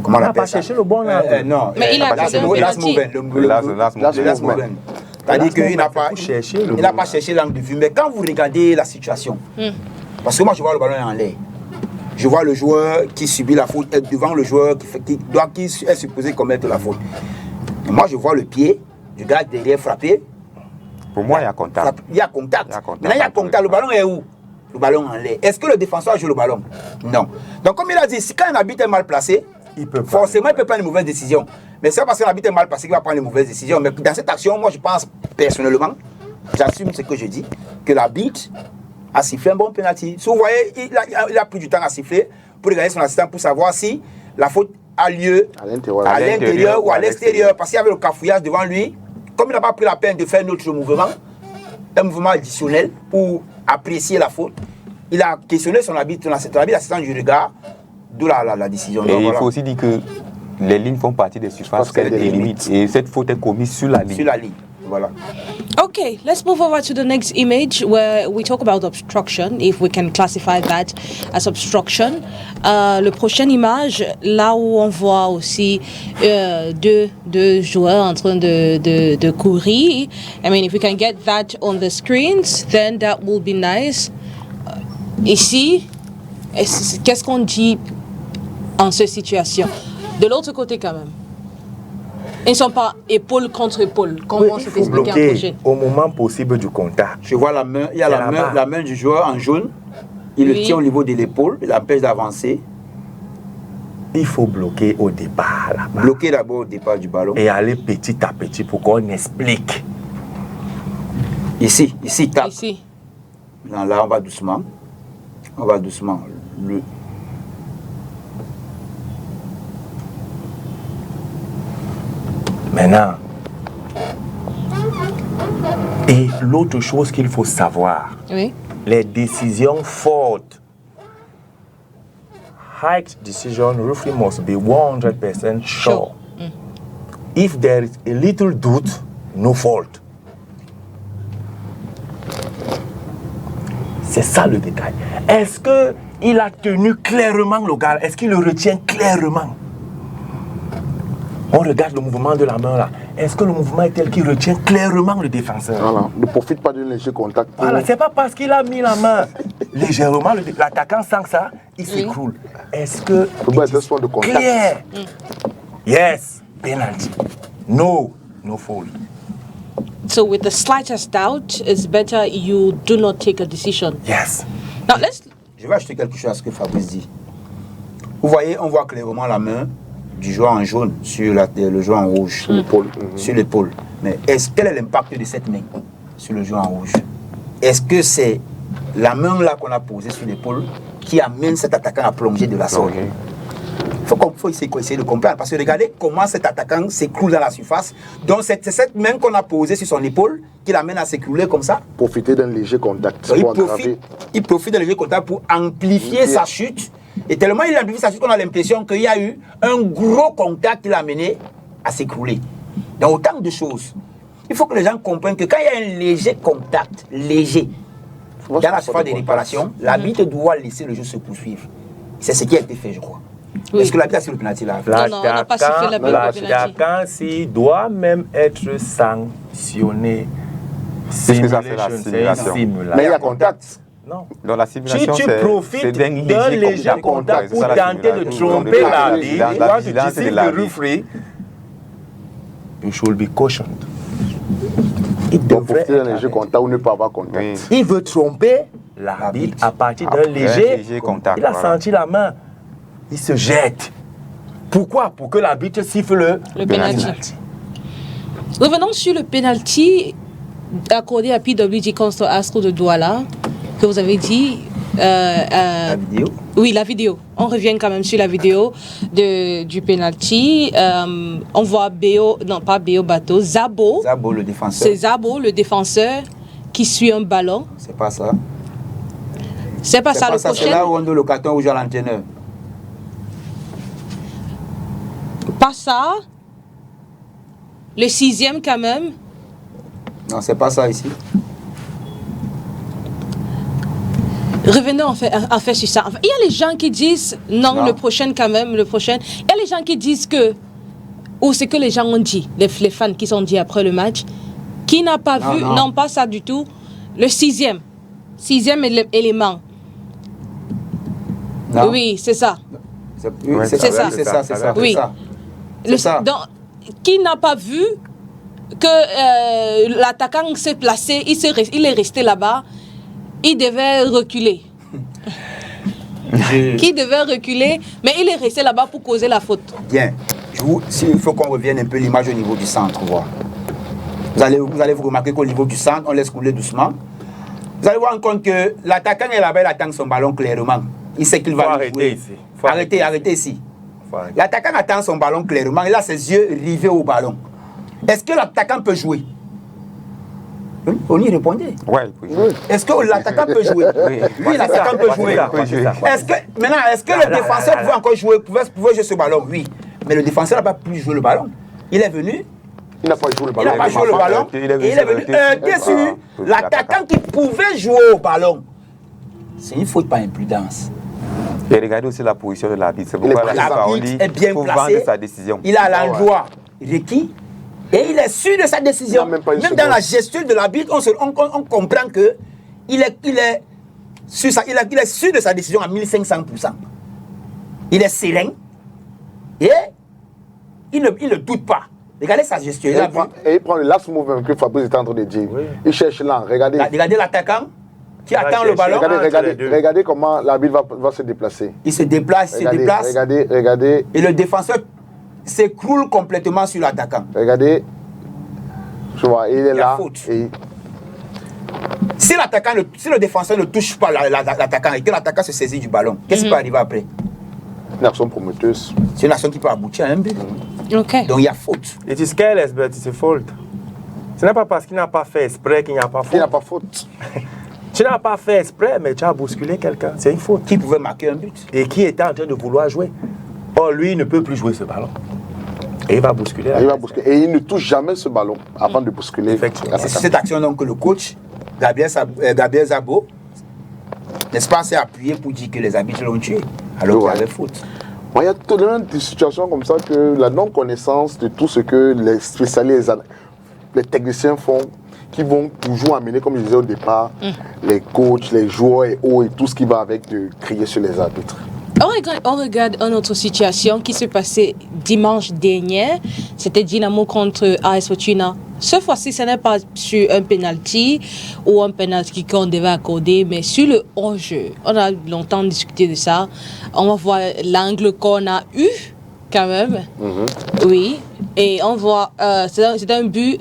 Comment on appelle ça? Il n'a pas cherché le bon angle. Non. Mais il a last movement. C'est-à-dire qu'il n'a pas cherché l'angle de vue. Mais quand vous regardez la situation, parce que moi je vois le ballon en l'air, je vois le joueur qui subit la faute devant le joueur qui est supposé commettre la faute. Et moi je vois le pied du gars derrière frapper. Pour moi, il y a contact. Il y a contact. Maintenant, il y a contact. Le ballon est où? Le ballon en l'air. Est-ce que le défenseur joue le ballon? Non. Donc, comme il a dit, si quand un arbitre est mal placé, forcément, il peut prendre une mauvaise décision. Mais c'est pas parce que l'arbitre est mal placé qu'il va prendre une mauvaise décision. Mais dans cette action, moi, je pense personnellement, j'assume ce que je dis, que l'arbitre a sifflé un bon penalty. Si vous voyez, il a pris du temps à siffler pour regarder son assistant pour savoir si la faute a lieu à l'intérieur ou à l'extérieur. Parce qu'il y avait le cafouillage devant lui. Comme il n'a pas pris la peine de faire un autre mouvement, un mouvement additionnel pour apprécier la faute, il a questionné son arbitre assistant du regard, d'où la décision. Et il faut aussi dire que les lignes font partie des surfaces qu'elles délimitent. Et cette faute est commise sur la ligne. Sur la ligne, voilà. Okay, let's move over to the next image where we talk about obstruction, if we can classify that as obstruction. Le prochaine image, là où on voit aussi deux joueurs en train de courir. I mean, if we can get that on the screens, then that will be nice. Ici, qu'est-ce qu'on dit en cette situation? De l'autre côté quand même. Ils ne sont pas épaule contre épaule, comme on s'est expliqué en prochain. Au moment possible du contact. Je vois la main, il y a la main du joueur en jaune. Il le tient au niveau de l'épaule, il l'empêche d'avancer. Il faut bloquer au départ là-bas. Bloquer d'abord au départ du ballon. Et aller petit à petit pour qu'on explique. Ici, tape. Ici. Là, on va doucement. Maintenant, et l'autre chose qu'il faut savoir, les décisions fortes, high decision referee must be 100% sure. If there is a little doubt, no fault. C'est ça le détail. Est-ce qu'il a tenu clairement le gars? Est-ce qu'il le retient clairement? On regarde le mouvement de la main là. Est-ce que le mouvement est tel qu'il retient clairement le défenseur? Voilà. Ne profite pas d'un léger contact. Voilà, c'est pas parce qu'il a mis la main légèrement, l'attaquant sent ça, il s'écroule. Est-ce que de contact. Clear? Yes, penalty. No foul. So with the slightest doubt, it's better you do not take a decision. Yes. Now let's. Je vais ajouter quelque chose à ce que Fabrice dit. Vous voyez, on voit clairement la main du joueur en jaune sur le joueur en rouge. Sur l'épaule. Sur l'épaule. Mais quel est l'impact de cette main sur le joueur en rouge? Est-ce que c'est la main là qu'on a posée sur l'épaule qui amène cet attaquant à plonger de la sorte? Il faut essayer de comprendre. Parce que regardez comment cet attaquant s'écroule dans la surface. Donc c'est cette main qu'on a posée sur son épaule qui l'amène à s'écrouler comme ça. Profiter d'un léger contact. Il profite d'un léger contact pour amplifier sa chute. Et tellement il amplifie sa chute qu'on a l'impression qu'il y a eu un gros contact qui l'a amené à s'écrouler. Donc autant de choses. Il faut que les gens comprennent que quand il y a un léger contact, léger, dans la surface de réparation, l'arbitre doit laisser le jeu se poursuivre. C'est ce qui a été fait, je crois. Oui. Est-ce que l'arbitre a sur le penalty là? Non, on n'a pas sifflé la penalty. L'attaquant, s'il doit même être sanctionné. C'est que ça fait la simulation. Mais il y a contact. Non. Dans la simulation, si tu profites d'un léger contact pour tenter de tromper l'arbitre, quand tu décides de referee, you should be cautioned. Il devrait profiter d'un léger contact ou ne pas avoir contact. Oui. Il veut tromper l'arbitre à partir d'un léger contact. Il a senti la main. Il se jette. Pourquoi? Pour que l'arbitre siffle le penalty. Revenons sur le penalty accordé à PWG contre Astro de Douala, que vous avez dit. La vidéo? Oui, la vidéo. On revient quand même sur la vidéo du penalty. On voit Zabo. Zabo, le défenseur. C'est Zabo, le défenseur, qui suit un ballon. C'est pas ça. C'est pas ça, le prochain. C'est là où on donne le carton rouge à l'entraîneur. Pas ça. Le 6e quand même. Non, c'est pas ça ici. Revenons en fait sur ça. Il y a les gens qui disent non, le prochain quand même, le prochain. Il y a les gens qui disent que, ou c'est que les gens ont dit, les fans qui sont dit après le match, qui n'a pas vu, non pas ça du tout, le 6e élément. Non. Oui, c'est ça. C'est ça. Oui. Donc, qui n'a pas vu que l'attaquant s'est placé, il est resté là-bas, il devait reculer. Qui devait reculer, mais il est resté là-bas pour causer la faute. Bien. Il faut qu'on revienne un peu l'image au niveau du centre. Vous allez vous remarquer qu'au niveau du centre, on laisse couler doucement. Vous allez voir en compte que l'attaquant est là-bas, il attend son ballon clairement. Il sait qu'il va arrêter ici. Arrêtez ici. L'attaquant attend son ballon clairement. Il a ses yeux rivés au ballon. Est-ce que l'attaquant peut jouer? On y répondait. Oui. Est-ce que l'attaquant peut jouer? Oui, l'attaquant peut jouer. Est-ce que le défenseur pouvait encore jouer, pouvait jouer ce ballon? Oui. Mais le défenseur n'a pas pu jouer le ballon. Il est venu. Il n'a pas joué le ballon. Et il est venu heurter sur l'attaquant qui pouvait jouer au ballon. C'est une faute par imprudence. Et regardez aussi la position de l'arbitre. C'est pourquoi l'arbitre est bien placé. Sa décision. Il a l'endroit requis et il est sûr de sa décision. Même dans la gestion de l'arbitre, on comprend que il est sûr de sa décision à 1500%. Il est serein et il ne doute pas. Regardez sa gestion. Il prend le last move que Fabrice est en train de dire. Oui. Il cherche là. Regardez l'attaquant qui attend le ballon. Regardez comment l'arbitre va se déplacer. Il se déplace, Regardez. Et le défenseur s'écroule complètement sur l'attaquant. Regardez. Tu vois, il est là. Si le défenseur ne touche pas l'attaquant et que l'attaquant se saisit du ballon, qu'est-ce qui peut arriver après? Une action prometteuse. C'est une action qui peut aboutir à un but. Okay. Donc il y a faute. It is careless, but it's a fault. Ce n'est pas parce qu'il n'a pas fait exprès qu'il n'y a pas faute. Il n'y a pas faute. Tu n'as pas fait exprès, mais tu as bousculé quelqu'un. C'est une faute. Qui pouvait marquer un but. Et qui était en train de vouloir jouer. Or, lui, il ne peut plus jouer ce ballon. Et il va bousculer. Et il ne touche jamais ce ballon avant de bousculer. Effectivement. C'est cette action donc que le coach, Gabriel Zabo, n'est-ce pas, s'est appuyé pour dire que les arbitres l'ont tué. Alors qu'il y avait faute. Il y a tellement de situations comme ça que la non-connaissance de tout ce que les spécialistes, les techniciens font, qui vont toujours amener, comme je disais au départ, les coachs, les joueurs et tout ce qui va avec de crier sur les arbitres. On regarde une autre situation qui s'est passée dimanche dernier. C'était Dynamo contre AS Fortuna Cette fois-ci, ce n'est pas sur un penalty ou un penalty qu'on devait accorder, mais sur le hors-jeu. On a longtemps discuté de ça. On va voir l'angle qu'on a eu, quand même. Oui. Et on voit, c'est un but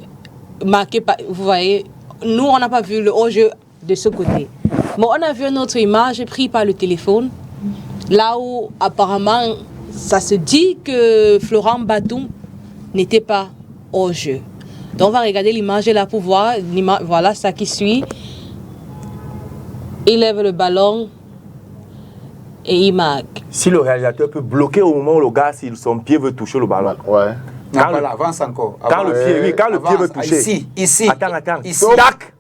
marqué par, vous voyez, nous, on n'a pas vu le hors-jeu de ce côté. Mais on a vu une autre image prise par le téléphone, là où apparemment, ça se dit que Florent Batum n'était pas hors-jeu. Donc on va regarder l'image là pour voir, voilà ça qui suit. Il lève le ballon et il marque. Si le réalisateur peut bloquer au moment où le gars, si son pied veut toucher le ballon. Ouais. Quand avance encore. Quand le pied, oui, quand le pied veut toucher. Ici. Attends. Ici.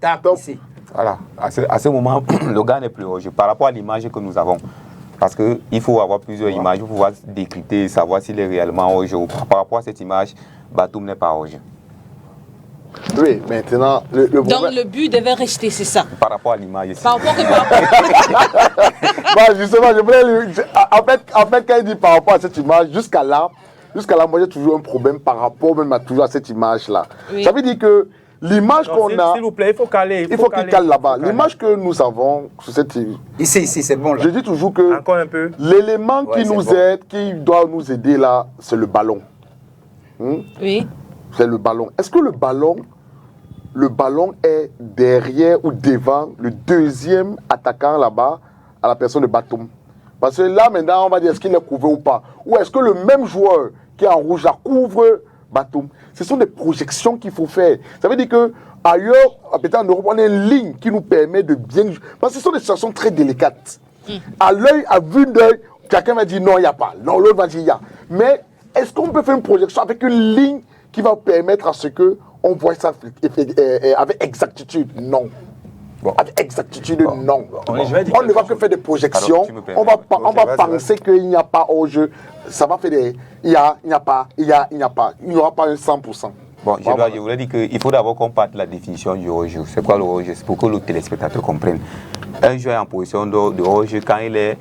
Tac, ici. Voilà, à ce moment, le gars n'est plus hors-jeu par rapport à l'image que nous avons. Parce qu'il faut avoir plusieurs images pour pouvoir décrypter et savoir s'il est réellement hors-jeu ou pas. Par rapport à cette image, Batum n'est pas hors-jeu. Oui, maintenant, donc le but devait rester, c'est ça. Par rapport à l'image. Par rapport justement, je voulais en fait, quand il dit par rapport à cette image, jusqu'à là, moi j'ai toujours un problème par rapport même à toujours à cette image-là. Oui. Ça veut dire que l'image qu'on a... S'il vous plaît, il faut caler. Il faut qu'il cale là-bas. L'image que nous avons sur cette... Ici, c'est bon là. Je dis toujours que... Encore un peu. L'élément qui nous aide, qui doit nous aider là, c'est le ballon. Oui. C'est le ballon. Est-ce que le ballon est derrière ou devant le deuxième attaquant là-bas à la personne de Batum? Parce que là, maintenant, on va dire est-ce qu'il est couvert ou pas. Ou est-ce que le même joueur qui est en rouge là couvre Batum? Ce sont des projections qu'il faut faire. Ça veut dire que ailleurs, peut-être en Europe, on a une ligne qui nous permet de bien... Parce que ce sont des situations très délicates. À l'œil, à vue d'œil, quelqu'un va dire non, il n'y a pas. Non, l'autre va dire il y a. Mais est-ce qu'on peut faire une projection avec une ligne qui va permettre à ce que on voit ça avec exactitude? Non. Bon. Avec exactitude, non. On ne va que faire des projections. Alors, on va penser qu'il n'y a pas au jeu. Ça va faire des... Il n'y a pas. Il n'y aura pas un 100%. Bon, je voulais dire qu'il faut d'abord qu'on parte de la définition du hors-jeu. C'est quoi le hors-jeu? C'est pour que le téléspectateur comprenne. Un joueur en position de hors-jeu quand il est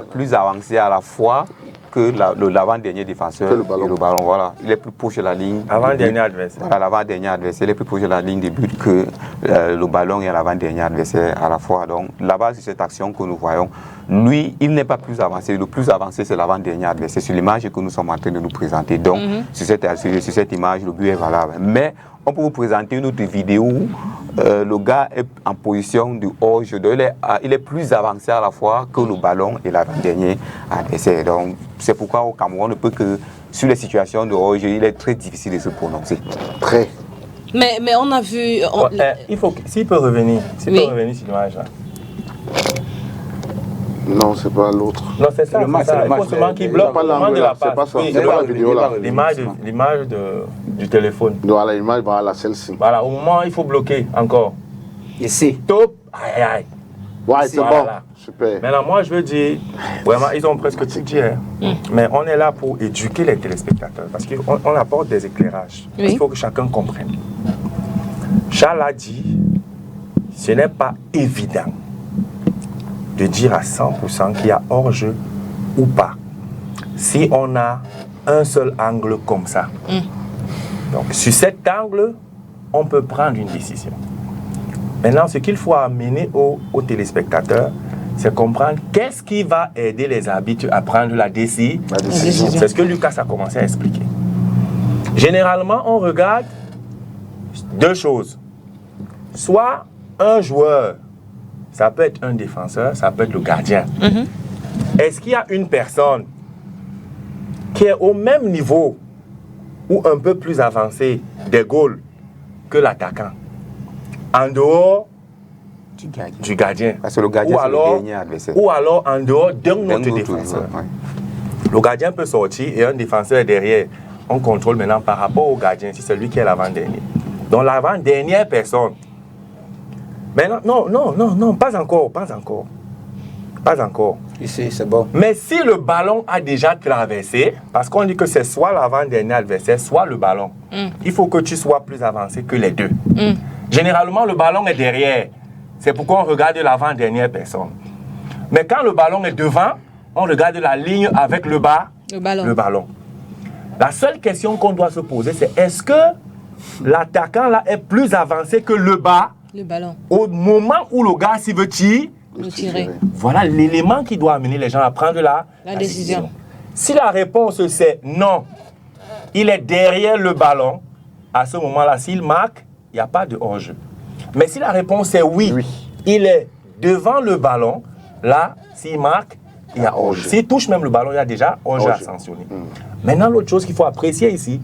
plus avancé à la fois que l'avant-dernier défenseur et le ballon. Voilà. Il est plus proche de la ligne. Avant-dernier adversaire. Voilà, l'avant-dernier adversaire. Il est plus proche de la ligne de but que le ballon et l'avant-dernier adversaire à la fois. Donc, là-bas, sur cette action que nous voyons, lui, il n'est pas plus avancé. Le plus avancé, c'est l'avant-dernier adversaire. Sur l'image que nous sommes en train de nous présenter. Donc, sur cette image, le but est valable. Mais on peut vous présenter une autre vidéo où le gars est en position de hors-jeu. Il est plus avancé à la fois que le ballon et l'avant-dernier adversaire. Donc, c'est pourquoi au Cameroun, on ne peut que, sur les situations de hors-jeu, il est très difficile de se prononcer. Très. Mais on a vu... il faut, s'il peut revenir, sur l'image là. Non, c'est pas l'autre. Non, c'est ça. Il faut seulement qu'il bloque le moment de la passe. C'est pas la vidéo là. L'image du téléphone. Voilà, l'image, voilà, celle-ci. Voilà, au moment, il faut bloquer encore. Ici. Top. Aïe. Ouais, c'est bon. Super. Maintenant, moi, je veux dire, vraiment, ils ont presque tout dit. Mais on est là pour éduquer les téléspectateurs. Parce qu'on apporte des éclairages. Oui. Il faut que chacun comprenne. Charles a dit, ce n'est pas évident de dire à 100% qu'il y a hors-jeu ou pas. Si on a un seul angle comme ça. Donc, sur cet angle, on peut prendre une décision. Maintenant, ce qu'il faut amener aux téléspectateurs, c'est comprendre qu'est-ce qui va aider les arbitres à prendre la décision. C'est ce que Lucas a commencé à expliquer. Généralement, on regarde deux choses. Soit un joueur, ça peut être un défenseur, ça peut être le gardien. Est-ce qu'il y a une personne qui est au même niveau ou un peu plus avancé des goals que l'attaquant, en dehors du gardien? Parce que le gardien, c'est le dernier adversaire. Ou alors en dehors d'un autre défenseur. Le gardien peut sortir et un défenseur est derrière. On contrôle maintenant par rapport au gardien, si c'est lui qui est l'avant-dernier. Donc l'avant-dernière personne. Maintenant, non, pas encore. Ici, c'est bon. Mais si le ballon a déjà traversé, parce qu'on dit que c'est soit l'avant-dernier adversaire, soit le ballon, il faut que tu sois plus avancé que les deux. Généralement, le ballon est derrière. C'est pourquoi on regarde l'avant-dernière personne. Mais quand le ballon est devant, on regarde la ligne avec le ballon. La seule question qu'on doit se poser, c'est est-ce que l'attaquant là est plus avancé que le bas. Le ballon. Au moment où le gars s'il veut tirer, voilà l'élément qui doit amener les gens à prendre la décision. Si la réponse c'est non, il est derrière le ballon, à ce moment-là, s'il marque, il n'y a pas de hors-jeu. Mais si la réponse est oui, il est devant le ballon, là, s'il marque, il y a hors-jeu. S'il touche même le ballon, il y a déjà hors-jeu à sanctionner. Maintenant, l'autre chose qu'il faut apprécier ici,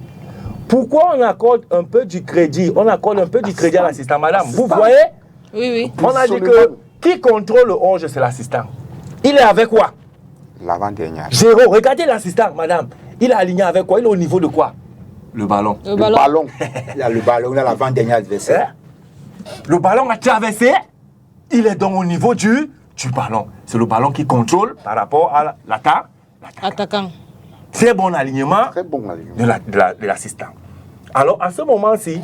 pourquoi on accorde un peu du crédit, à l'assistant, madame? Vous voyez? Oui. On a dit que qui contrôle le hors-jeu, c'est l'assistant. Il est avec quoi? L'avant-dernière. 0. Regardez l'assistant, madame. Il est aligné avec quoi? Il est au niveau de quoi? Le ballon. Le ballon. Il a le ballon, il a l'avant-dernier adversaire. Le ballon a traversé. Il est donc au niveau du ballon. C'est le ballon qui contrôle par rapport à l'attaquant. Très bon alignement, de l'assistant. Alors, à ce moment-ci,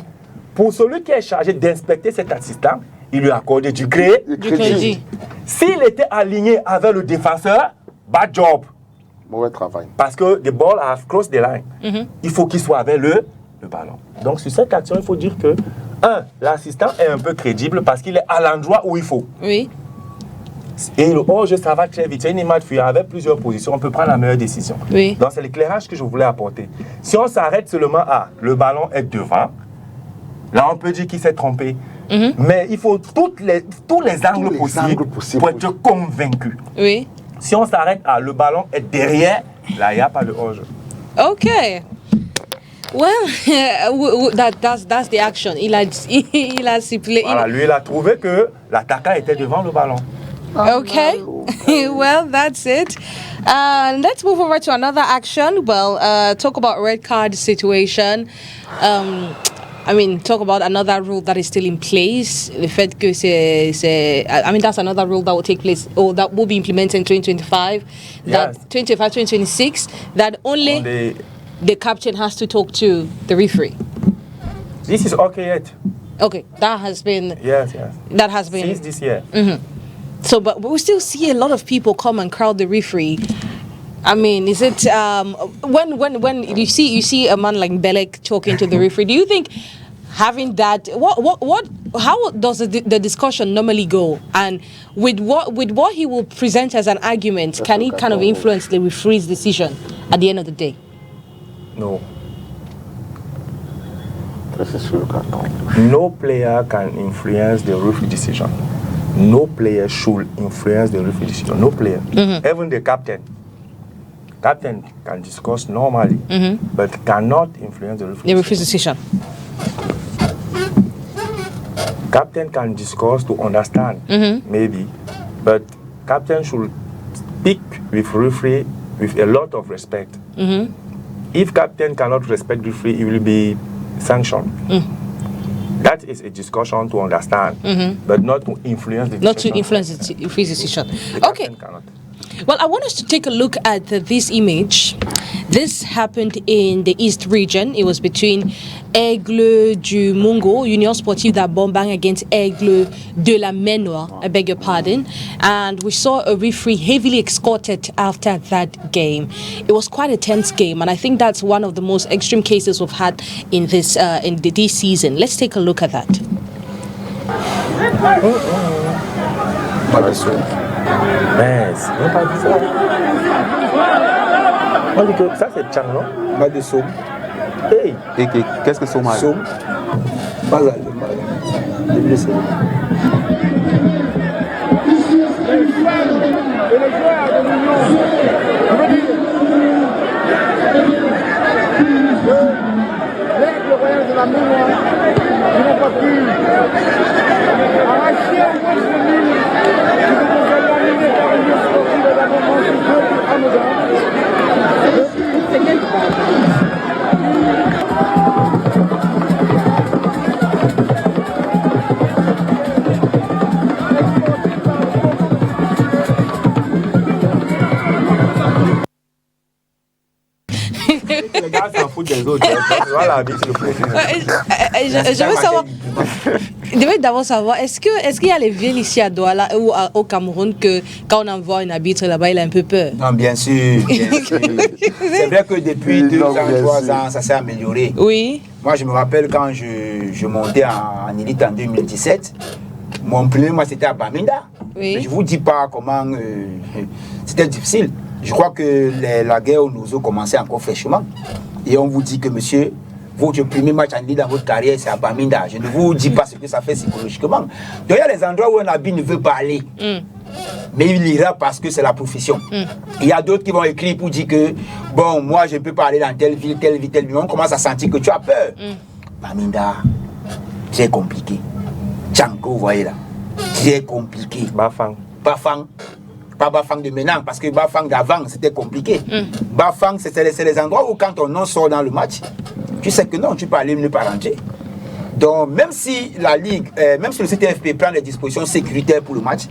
pour celui qui est chargé d'inspecter cet assistant, il lui a accordé du crédit. S'il était aligné avec le défenseur, bad job. Mauvais travail. Parce que the ball has crossed the line. Il faut qu'il soit avec le ballon. Donc, sur cette action, il faut dire que, l'assistant est un peu crédible parce qu'il est à l'endroit où il faut. Oui. Et le hors-jeu, ça va très vite. C'est une image avec plusieurs positions. On peut prendre la meilleure décision. Oui. Donc, c'est l'éclairage que je voulais apporter. Si on s'arrête seulement à le ballon est devant, là, on peut dire qu'il s'est trompé. Mais il faut tous les angles possibles pour être convaincu. Oui. Si on s'arrête à le ballon est derrière, là, il n'y a pas de hors-jeu. OK. Well, that's the action. Il a stipulé. Voilà, lui, il a trouvé que l'attaquant était devant le ballon. Okay. Well, that's it. Let's move over to another action. Well, talk about red card situation. Talk about another rule that is still in place. The fact que that's another rule that will take place or that will be implemented in 2025. That 2026. That only the captain has to talk to the referee. This is okay yet. Okay, that has been. Yes. That has been since this year. So, but we still see a lot of people come and crowd the referee. Is it when you see a man like Belek talking to the referee? Do you think having that how does the discussion normally go? And with what he will present as an argument, can he kind of influence the referee's decision at the end of the day? No. No player can influence the referee decision. No player should influence the referee decision. No player. Even the captain. Captain can discuss normally, but cannot influence the referee decision. Captain can discuss to understand, maybe, but captain should speak with referee with a lot of respect. If captain cannot respect referee, he will be sanctioned. That is a discussion to understand, but not to influence the decision. Not to influence the referee's decision. Okay. Cannot. Well, I want us to take a look at this image. This happened in the East region. It was between Aigle du Mungo, Union Sportive d'Abombang against Aigle de la Menoir, I beg your pardon. And we saw a referee heavily escorted after that game. It was quite a tense game, and I think that's one of the most extreme cases we've had in this season. Let's take a look at that. Mais c'est pas dit ça. On dit que ça c'est Tchang, non? Pas de Somme. Hey. Et qu'est-ce que Somme a? Somme. Pas là. L'aigle royal de la mémoire, qui n'ont pas pu arracher un match de nul, qui vont gagner par une sportive de la mémoire du jeu à Modane. Les gars s'en foutent des autres. Voilà, le je veux savoir. Je devais d'abord savoir, est-ce qu'il y a les villes ici à Douala ou au Cameroun que quand on envoie un arbitre là-bas, il a un peu peur? Non, bien sûr. C'est vrai que depuis 2 ans, 3 ans, ça s'est amélioré. Oui. Moi, je me rappelle quand je montais en élite en 2017, mon premier mois c'était à Bamenda. Oui. Je ne vous dis pas comment c'était difficile. Je crois que la guerre au Nouveau commençait encore fraîchement. Et on vous dit que monsieur, votre premier match en élite dans votre carrière, c'est à Bamenda. Je ne vous dis pas ce que ça fait psychologiquement. Donc il y a des endroits où un habit ne veut pas aller. Mais il ira parce que c'est la profession. Il y a d'autres qui vont écrire pour dire que, bon, moi je ne peux pas aller dans telle ville, telle ville, telle ville. On commence à sentir que tu as peur. Bamenda, c'est compliqué. Tchanko, vous voyez là, c'est compliqué. Bafang. Bafang. Pas Bafang de maintenant, parce que Bafang d'avant, c'était compliqué. Bafang, c'est les endroits où quand on en sort dans le match, tu sais que non, tu peux aller ne pas rentrer. Donc, même si la Ligue, même si le CTFP prend les dispositions sécuritaires pour le match,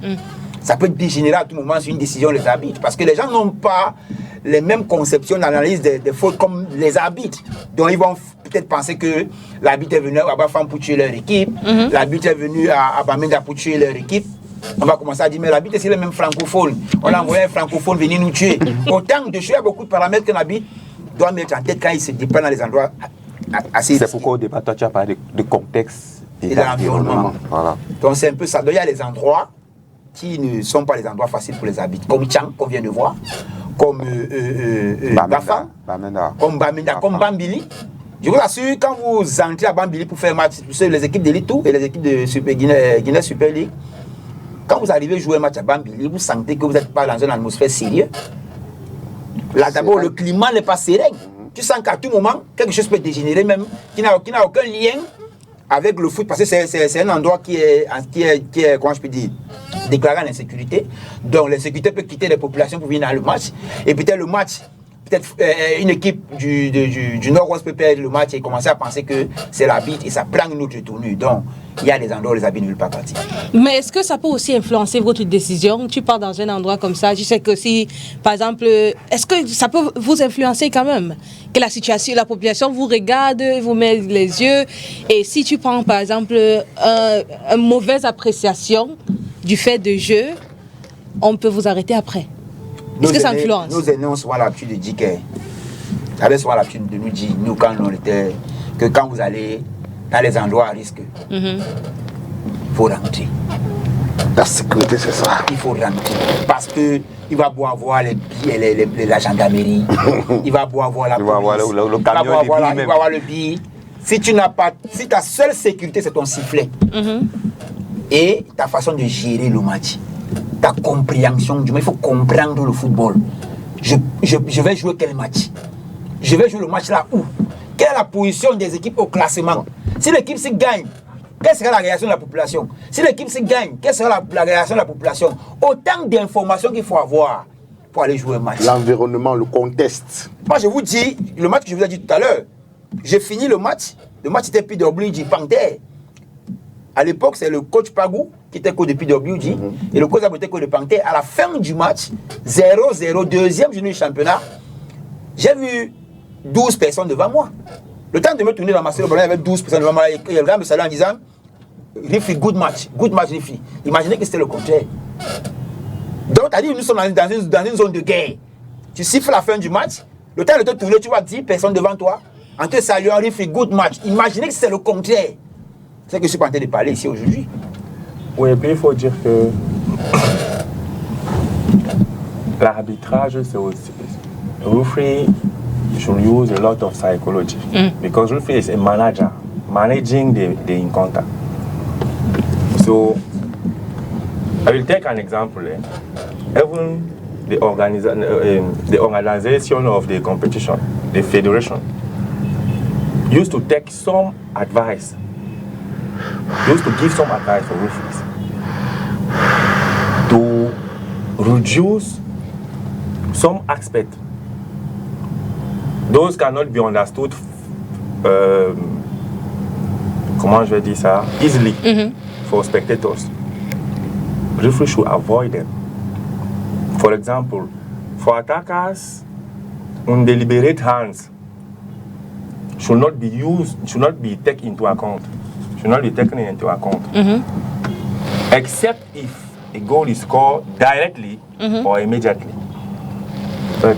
ça peut dégénérer à tout moment sur une décision des arbitres. Parce que les gens n'ont pas les mêmes conceptions d'analyse des fautes comme les arbitres. Donc, ils vont peut-être penser que l'arbitre est venu à Bafang pour tuer leur équipe, l'arbitre est venu à Bamenda pour tuer leur équipe. On va commencer à dire, mais l'arbitre, c'est le même francophone. On a envoyé un francophone venir nous tuer. Autant de choses, il y a beaucoup de paramètres qu'un arbitre doit mettre en tête quand il se déplace dans les endroits assez. C'est pourquoi au départ, toi, tu as parlé de contexte et de l'environnement. Voilà. Donc, c'est un peu ça. Donc, il y a des endroits qui ne sont pas les endroits faciles pour les arbitres. Comme Tchang, qu'on vient de voir. Comme Bafang. Comme Bamenda. Comme Bambili. Je vous assure, quand vous entrez à Bambili pour faire un match, les équipes d'élite et les équipes de Guinée Super League, quand vous arrivez jouer un match à Bambili, vous sentez que vous n'êtes pas dans une atmosphère sérieuse. Là, d'abord, le climat n'est pas serein. Tu sens qu'à tout moment, quelque chose peut dégénérer même, qui n'a aucun lien avec le foot, parce que c'est un endroit qui est, comment je peux dire, déclaré en insécurité. Donc, l'insécurité peut quitter les populations pour venir dans le match. Et peut-être le match, une équipe du Nord-Ouest peut perdre le match et commencer à penser que c'est l'arbitre et ça prend une autre tournure. Donc, il y a des endroits où les arbitres ne veulent pas partir. Mais est-ce que ça peut aussi influencer votre décision? Tu pars dans un endroit comme ça, je sais que si, par exemple, est-ce que ça peut vous influencer quand même? Que la situation, la population vous regarde, vous met les yeux, et si tu prends, par exemple, une mauvaise appréciation du fait de jeu, on peut vous arrêter après. Est-ce que ça influence? Nos aînés ont souvent l'habitude de dire avaient souvent l'habitude de nous dire, nous quand on était, que quand vous allez dans les endroits à risque, il faut rentrer. La sécurité, c'est ça. Il faut rentrer. Parce que il va beau avoir la gendarmerie, il va beau avoir la police, le camion, il va avoir le billet. Si tu n'as pas, si ta seule sécurité c'est ton sifflet et ta façon de gérer le match, ta compréhension du match, il faut comprendre le football. Je vais jouer quel match? Je vais jouer le match là où? Quelle est la position des équipes au classement? Si l'équipe se gagne, quelle sera la réaction de la population? Si l'équipe se gagne, quelle sera la réaction de la population? Autant d'informations qu'il faut avoir pour aller jouer un match. L'environnement, le contexte. Moi, je vous dis, le match que je vous ai dit tout à l'heure, j'ai fini le match était PWG Panther. À l'époque, c'est le coach Pagou qui était coach de PWG et le coach Abou était coach de Panther. À la fin du match, 0-0, deuxième journée du championnat, j'ai vu 12 personnes devant moi. Le temps de me tourner dans ma salle, il y avait 12 personnes devant moi. Et le gars me saluait en disant, Rifi, good match, Rifi. Imaginez que c'était le contraire. Donc, tu as dit, nous sommes dans une zone de guerre. Tu siffles la fin du match, le temps de te tourner, tu vois 10 personnes devant toi, en te saluant, Rifi, good match. Imaginez que c'est le contraire. C'est ce que je suis en train de parler ici aujourd'hui. Oui, et puis il faut dire que l'arbitrage, c'est aussi. Referee should use a lot of psychology because referee is a manager managing the encounter. So I will take an example. Even the organization of the competition, the federation, used to take some advice, used to give some advice for referees to reduce some aspects. Those cannot be understood, comment je vais dire ça, easily for spectators. Referees should avoid them. For example, for attackers, deliberate hands should not be taken into account. professionnel du technique into account. Except if a goal is scored directly or immediately. But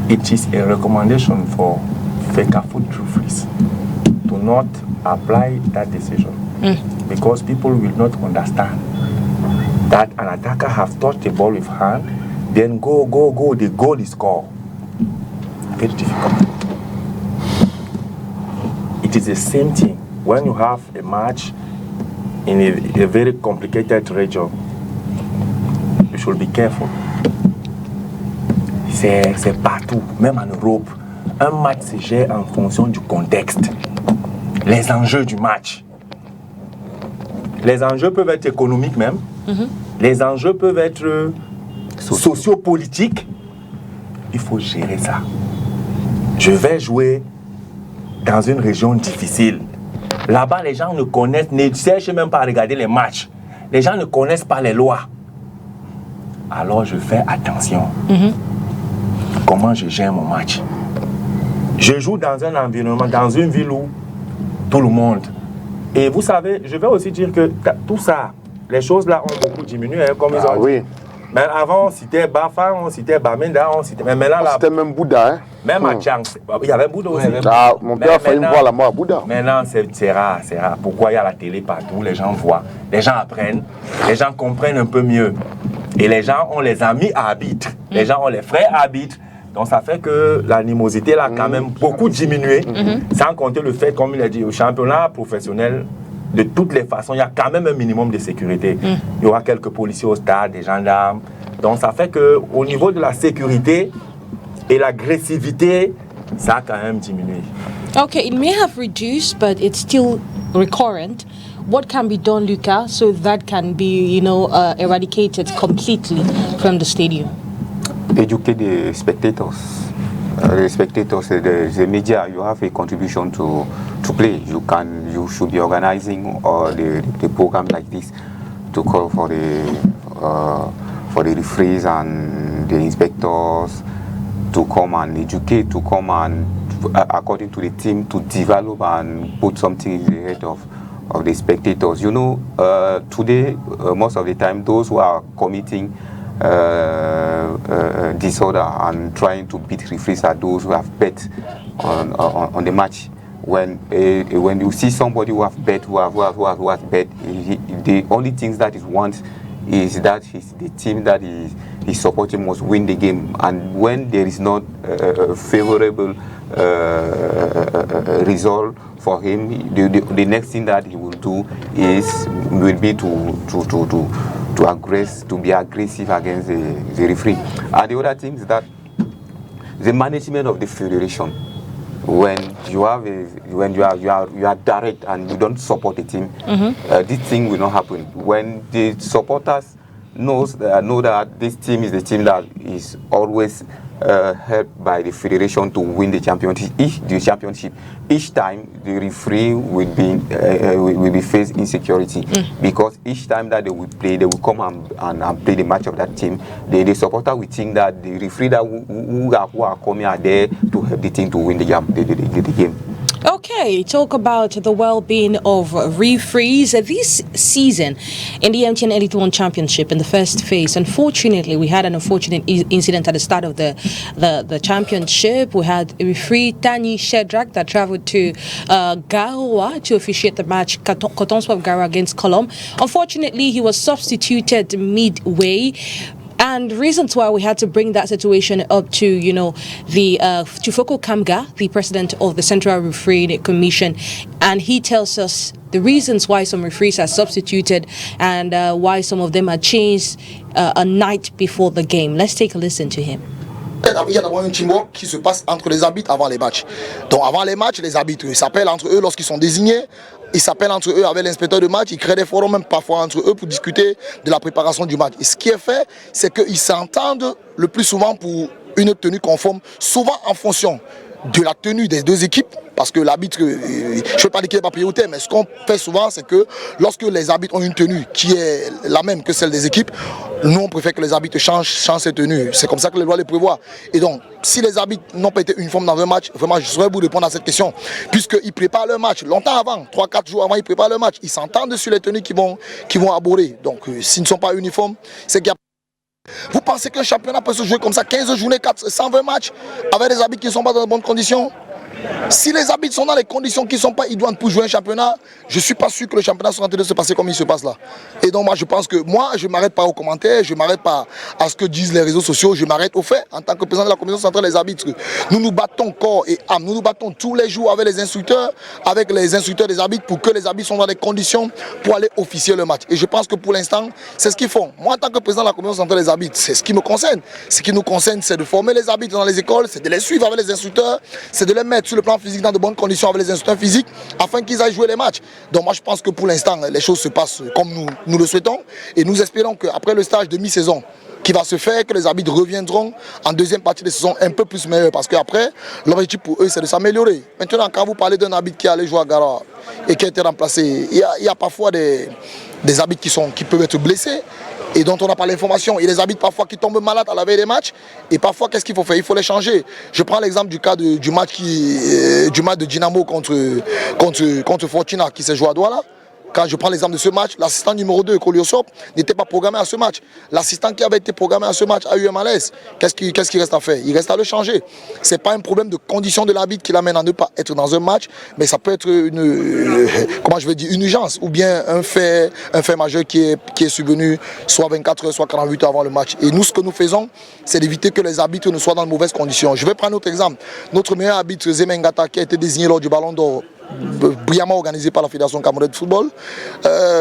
it is a recommendation for FECAFOOT referees to not apply that decision because people will not understand that an attacker has touched the ball with hand, then go, the goal is scored. Very difficult. It is the same thing when you have a match in a very complicated region. You should be careful. C'est partout, même en Europe. Un match se gère en fonction du contexte, les enjeux du match. Les enjeux peuvent être économiques même, les enjeux peuvent être sociopolitiques. Il faut gérer ça. Je vais jouer dans une région difficile. Là-bas, les gens ne connaissent, ne cherchent même pas à regarder les matchs. Les gens ne connaissent pas les lois. Alors je fais attention. Comment je gère mon match. Je joue dans un environnement, dans une ville où tout le monde. Et vous savez, je vais aussi dire que tout ça, les choses là ont beaucoup diminué, hein, comme ils ont dit. Mais avant, on citait Bafa, on citait Bamenda, on citait. Mais maintenant, c'était même Bouddha. Hein? Même à Chiang, il y avait Bouddha aussi. Mon père a failli me voir la mort à Bouddha. Maintenant, c'est rare, c'est rare. Pourquoi il y a la télé partout, les gens voient, les gens apprennent, les gens comprennent un peu mieux. Et les gens ont les amis à arbitre, les gens ont les frères à arbitre. Donc ça fait que l'animosité là a quand même beaucoup diminué, sans compter le fait, comme il a dit, au championnat professionnel, de toutes les façons, il y a quand même un minimum de sécurité. Il y aura quelques policiers au stade, des gendarmes. Donc ça fait qu'au niveau de la sécurité et l'agressivité, ça a quand même diminué. Okay, it may have reduced, but it's still recurrent. What can be done, Lucas, so that can be, eradicated completely from the stadium? Educate the spectators. The spectators, the media, you have a contribution to play. You should be organizing the program like this to call for the referees and the inspectors to come and educate, to come and according to the team to develop and put something in the head of the spectators. Today, most of the time, those who are committing disorder and trying to beat referees are those who have bet on the match. When you see somebody who have bet, who has bet, the only things that he wants is that the team that he's supporting must win the game. And when there is not a favorable result for him, the next thing that he will do will be to be aggressive against the referee. And the other thing is that the management of the federation, when you are direct and you don't support the team, this thing will not happen. When the supporters know that this team is the team that is always helped by the federation to win the championship. Each time the referee will be faced insecurity because each time that they will play, they will come and play the match of that team. The supporter will think that the referee who are coming are there to help the team to win the game. Okay, talk about the well-being of referees. This season in the MTN Elite One Championship in the first phase, unfortunately, we had an unfortunate incident at the start of the championship. We had referee Tani Shedrack that traveled to Garoua to officiate the match Coton Swap Garoua against Colombe. Unfortunately, he was substituted midway. And reasons why we had to bring that situation up to, the Tufoko Kamga, the president of the Central Referee Commission, and he tells us the reasons why some referees are substituted and why some of them are changed a night before the game. Let's take a listen to him. Il y a d'abord un teamwork qui se passe entre les arbitres avant les matchs. Donc avant les matchs, les arbitres s'appellent entre eux lorsqu'ils sont désignés. Ils s'appellent entre eux avec l'inspecteur de match. Ils créent des forums même parfois entre eux pour discuter de la préparation du match. Et ce qui est fait, c'est qu'ils s'entendent le plus souvent pour une tenue conforme, souvent en fonction de la tenue des deux équipes Parce que l'arbitre, je ne veux pas dire qu'il n'est pas prioritaire, mais ce qu'on fait souvent, c'est que lorsque les arbitres ont une tenue qui est la même que celle des équipes, nous on préfère que les arbitres changent cette tenue. C'est comme ça que les lois les prévoient. Et donc, si les arbitres n'ont pas été uniformes dans un match, vraiment, je serais vous répondre à cette question. Puisqu'ils préparent le match longtemps avant, 3-4 jours avant, ils préparent le match. Ils s'entendent sur les tenues qui vont aborder. Donc, s'ils ne sont pas uniformes, c'est qu'il y a... Vous pensez qu'un championnat peut se jouer comme ça, 15 journées, 120 matchs, avec des arbitres qui ne sont pas dans de bonnes conditions? Si les arbitres sont dans les conditions qui ne sont pas idoines pour jouer un championnat, je ne suis pas sûr que le championnat soit en train de se passer comme il se passe là. Et donc moi je pense que je ne m'arrête pas aux commentaires, je ne m'arrête pas à ce que disent les réseaux sociaux, je m'arrête aux faits. En tant que président de la commission centrale des arbitres, nous nous battons corps et âme, nous nous battons tous les jours avec les instructeurs des arbitres pour que les arbitres soient dans des conditions pour aller officier le match. Et je pense que pour l'instant, c'est ce qu'ils font. Moi en tant que président de la commission centrale des arbitres, c'est ce qui me concerne. Ce qui nous concerne, c'est de former les arbitres dans les écoles, c'est de les suivre avec les instructeurs, c'est de les mettre sur le plan physique dans de bonnes conditions avec les instructeurs physiques afin qu'ils aillent jouer les matchs. Donc moi je pense que pour l'instant les choses se passent comme nous le souhaitons et nous espérons qu'après le stage de mi-saison qui va se faire, que les arbitres reviendront en deuxième partie de saison un peu plus meilleurs parce qu'après l'objectif pour eux c'est de s'améliorer. Maintenant quand vous parlez d'un arbitre qui allait jouer à Gara et qui a été remplacé, il y a parfois des arbitres qui peuvent être blessés et dont on n'a pas l'information. Il y a des arbitres parfois qui tombent malades à la veille des matchs et parfois qu'est-ce qu'il faut faire? Il faut les changer. Je prends l'exemple du cas du match de Dynamo contre Fortuna qui s'est joué à Douala. Quand je prends l'exemple de ce match, l'assistant numéro 2, Koliosop, n'était pas programmé à ce match. L'assistant qui avait été programmé à ce match a eu un malaise. Qu'est-ce qu'il reste à faire? Il reste à le changer. Ce n'est pas un problème de condition de l'arbitre qui l'amène à ne pas être dans un match, mais ça peut être une urgence ou bien un fait majeur qui est survenu soit 24 heures, soit 48 heures avant le match. Et nous, ce que nous faisons, c'est d'éviter que les arbitres ne soient dans de mauvaises conditions. Je vais prendre notre exemple. Notre meilleur arbitre, Zemengata, qui a été désigné lors du Ballon d'Or, brillamment organisé par la Fédération camerounaise de football,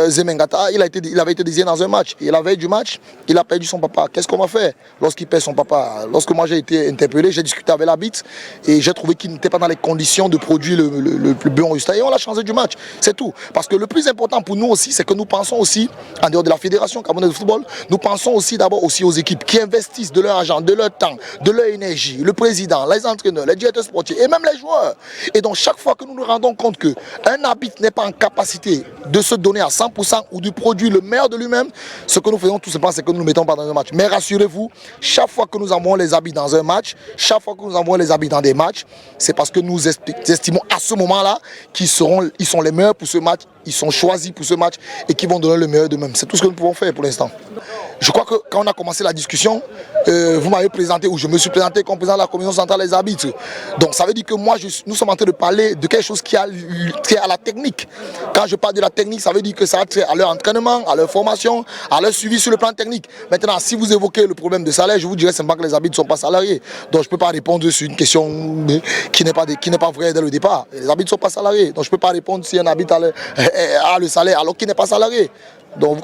Zemengata, il avait été désigné dans un match. Et la veille du match, il a perdu son papa. Qu'est-ce qu'on va faire lorsqu'il perd son papa? Lorsque moi j'ai été interpellé, j'ai discuté avec l'arbitre et j'ai trouvé qu'il n'était pas dans les conditions de produire le plus bon résultat. Et on l'a changé du match. C'est tout. Parce que le plus important pour nous aussi, c'est que nous pensons aussi, en dehors de la Fédération camerounaise de football, nous pensons aussi d'abord aussi aux équipes qui investissent de leur argent, de leur temps, de leur énergie, le président, les entraîneurs, les directeurs sportifs et même les joueurs. Et donc chaque fois que nous nous rendons compte qu'un arbitre n'est pas en capacité de se donner à 100% ou de produire le meilleur de lui-même, ce que nous faisons tout simplement, c'est que nous ne mettons pas dans un match. Mais rassurez-vous, chaque fois que nous envoyons les arbitres dans un match, chaque fois que nous envoyons les arbitres dans des matchs, c'est parce que nous estimons à ce moment-là ils sont les meilleurs pour ce match, ils sont choisis pour ce match et qu'ils vont donner le meilleur d'eux-mêmes. C'est tout ce que nous pouvons faire pour l'instant. Je crois que quand on a commencé la discussion, vous m'avez présenté, ou je me suis présenté comme président de la commission centrale des arbitres. Donc ça veut dire que moi, nous sommes en train de parler de quelque chose qui a trait à la technique. Quand je parle de la technique, ça veut dire que ça a trait à leur entraînement, à leur formation, à leur suivi sur le plan technique. Maintenant, si vous évoquez le problème de salaire, je vous dirais simplement que les arbitres ne sont pas salariés. Donc je ne peux pas répondre sur une question qui n'est pas vraie dès le départ. Les arbitres ne sont pas salariés. Donc je ne peux pas répondre si un arbitre a le salaire alors qu'il n'est pas salarié. Donc,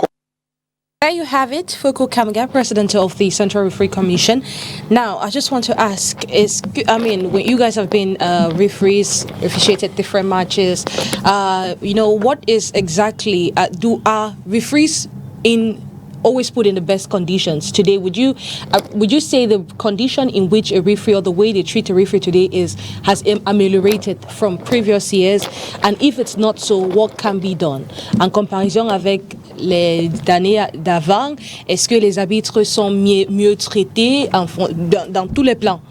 there you have it, Foko Kamga, President of the Central Referee Commission. Now, I just want to ask, when you guys have been referees, officiated different matches, what is exactly, do our referees always put in the best conditions? Today, would you say the condition in which a referee or the way they treat a referee today has ameliorated from previous years? And if it's not so, what can be done? En comparaison avec les années d'avant, est-ce que les arbitres sont mieux traités dans tous les plans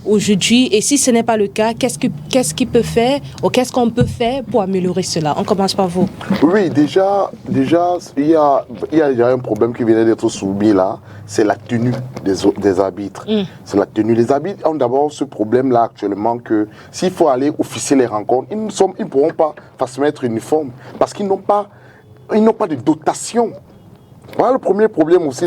aujourd'hui? Et si ce n'est pas le cas, qu'est-ce qu'il peut faire ou qu'est-ce qu'on peut faire pour améliorer cela? On commence par vous. Oui, déjà il y a un problème qui vient d'être soumis là, c'est la tenue des arbitres. C'est la tenue. Les arbitres ont d'abord ce problème-là actuellement que s'il faut aller officier les rencontres, ils ne pourront pas facilement être uniformes parce qu'ils n'ont pas de dotation. Voilà le premier problème aussi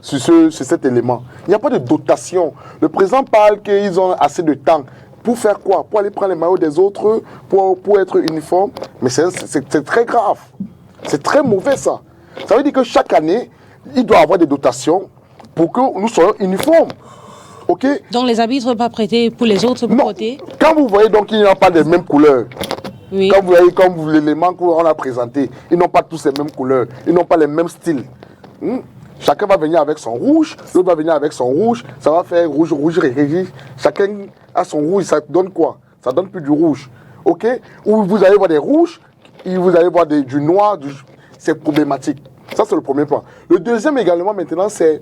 sur cet élément. Il n'y a pas de dotation. Le président parle qu'ils ont assez de temps. Pour faire quoi? Pour aller prendre les maillots des autres, pour être uniforme. Mais c'est très grave. C'est très mauvais ça. Ça veut dire que chaque année, il doit y avoir des dotations pour que nous soyons uniformes. Okay? Donc les arbitres ne sont pas prêtés pour les autres pour voter? Quand vous voyez donc qu'il n'y a pas les mêmes couleurs, oui. Quand vous voyez comme l'élément qu'on a présenté, ils n'ont pas tous les mêmes couleurs, ils n'ont pas les mêmes styles. Chacun va venir avec son rouge, l'autre va venir avec son rouge, ça va faire rouge, rouge, rouge. Chacun a son rouge, ça donne quoi? Ça donne plus du rouge. ok, où vous allez voir des rouges, et vous allez voir du noir, c'est problématique. Ça, c'est le premier point. Le deuxième également, maintenant, c'est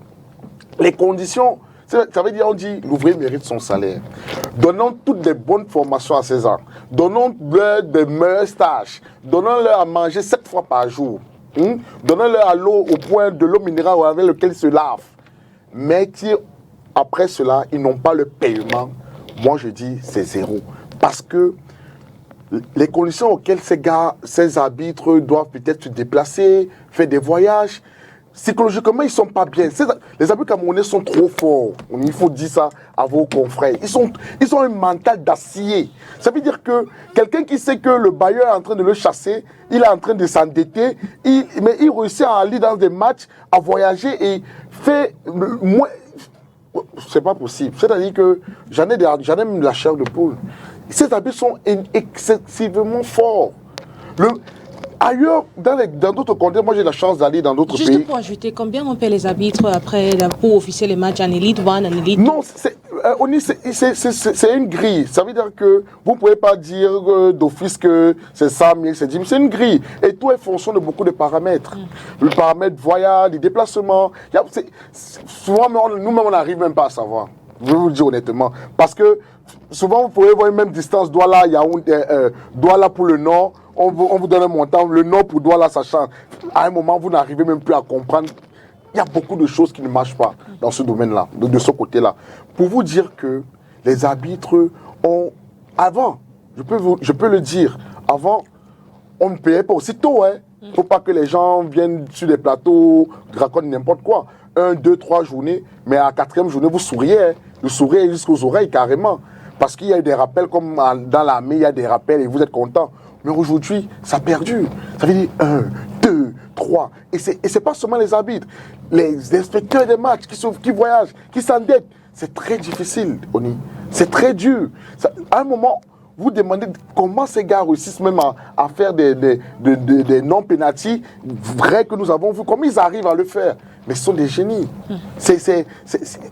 les conditions. Ça veut dire, on dit, l'ouvrier mérite son salaire. Donnons toutes les bonnes formations à ces gens. Donnons-leur des meilleurs stages. Donnons-leur à manger 7 fois par jour. Donnons-leur à l'eau au point de l'eau minérale avec laquelle ils se lavent. Mais après cela, ils n'ont pas le paiement. Moi, je dis, c'est zéro. Parce que les conditions auxquelles ces arbitres doivent peut-être se déplacer, faire des voyages, psychologiquement, ils ne sont pas bien. Les arbitres camerounais sont trop forts. Il faut dire ça à vos confrères. Ils ont un mental d'acier. Ça veut dire que quelqu'un qui sait que le bailleur est en train de le chasser, il est en train de s'endetter, mais il réussit à aller dans des matchs, à voyager et fait moins. C'est pas possible. C'est-à-dire que j'en ai même la chair de poule. Ces arbitres sont excessivement forts. Ailleurs, dans d'autres contextes, moi j'ai la chance d'aller dans d'autres pays. Juste pour ajouter, combien on paie les arbitres après pour officier les matchs en Elite 1, en Elite 2? Non, c'est une grille. Ça veut dire que vous ne pouvez pas dire d'office que c'est 100 000, c'est 10 000. C'est une grille. Et tout est fonction de beaucoup de paramètres. Le paramètre voyage, les déplacements. Souvent, nous-mêmes, on n'arrive même pas à savoir. Je vais vous le dire honnêtement. Parce que souvent, vous pouvez voir une même distance. Douala, Douala pour le nord. On vous donne un montant. Le nord pour Douala, ça change. À un moment, vous n'arrivez même plus à comprendre. Il y a beaucoup de choses qui ne marchent pas dans ce domaine-là, de ce côté-là. Pour vous dire que les arbitres ont... Avant, je peux le dire, avant, on ne payait pas aussitôt. Il ne faut pas que les gens viennent sur les plateaux, racontent n'importe quoi. 1, 2, 3 journées, mais à la 4e journée, vous souriez. Le sourire est jusqu'aux oreilles, carrément. Parce qu'il y a des rappels, comme dans l'armée, il y a des rappels et vous êtes content. Mais aujourd'hui, ça a perdu. Ça veut dire 1, 2, 3. Et ce n'est pas seulement les arbitres. Les inspecteurs des matchs qui voyagent, qui s'endettent. C'est très difficile, Oni. C'est très dur. À un moment, vous demandez comment ces gars réussissent même à faire des non-pénalty vrais que nous avons vus. Comment ils arrivent à le faire? Mais ce sont des génies.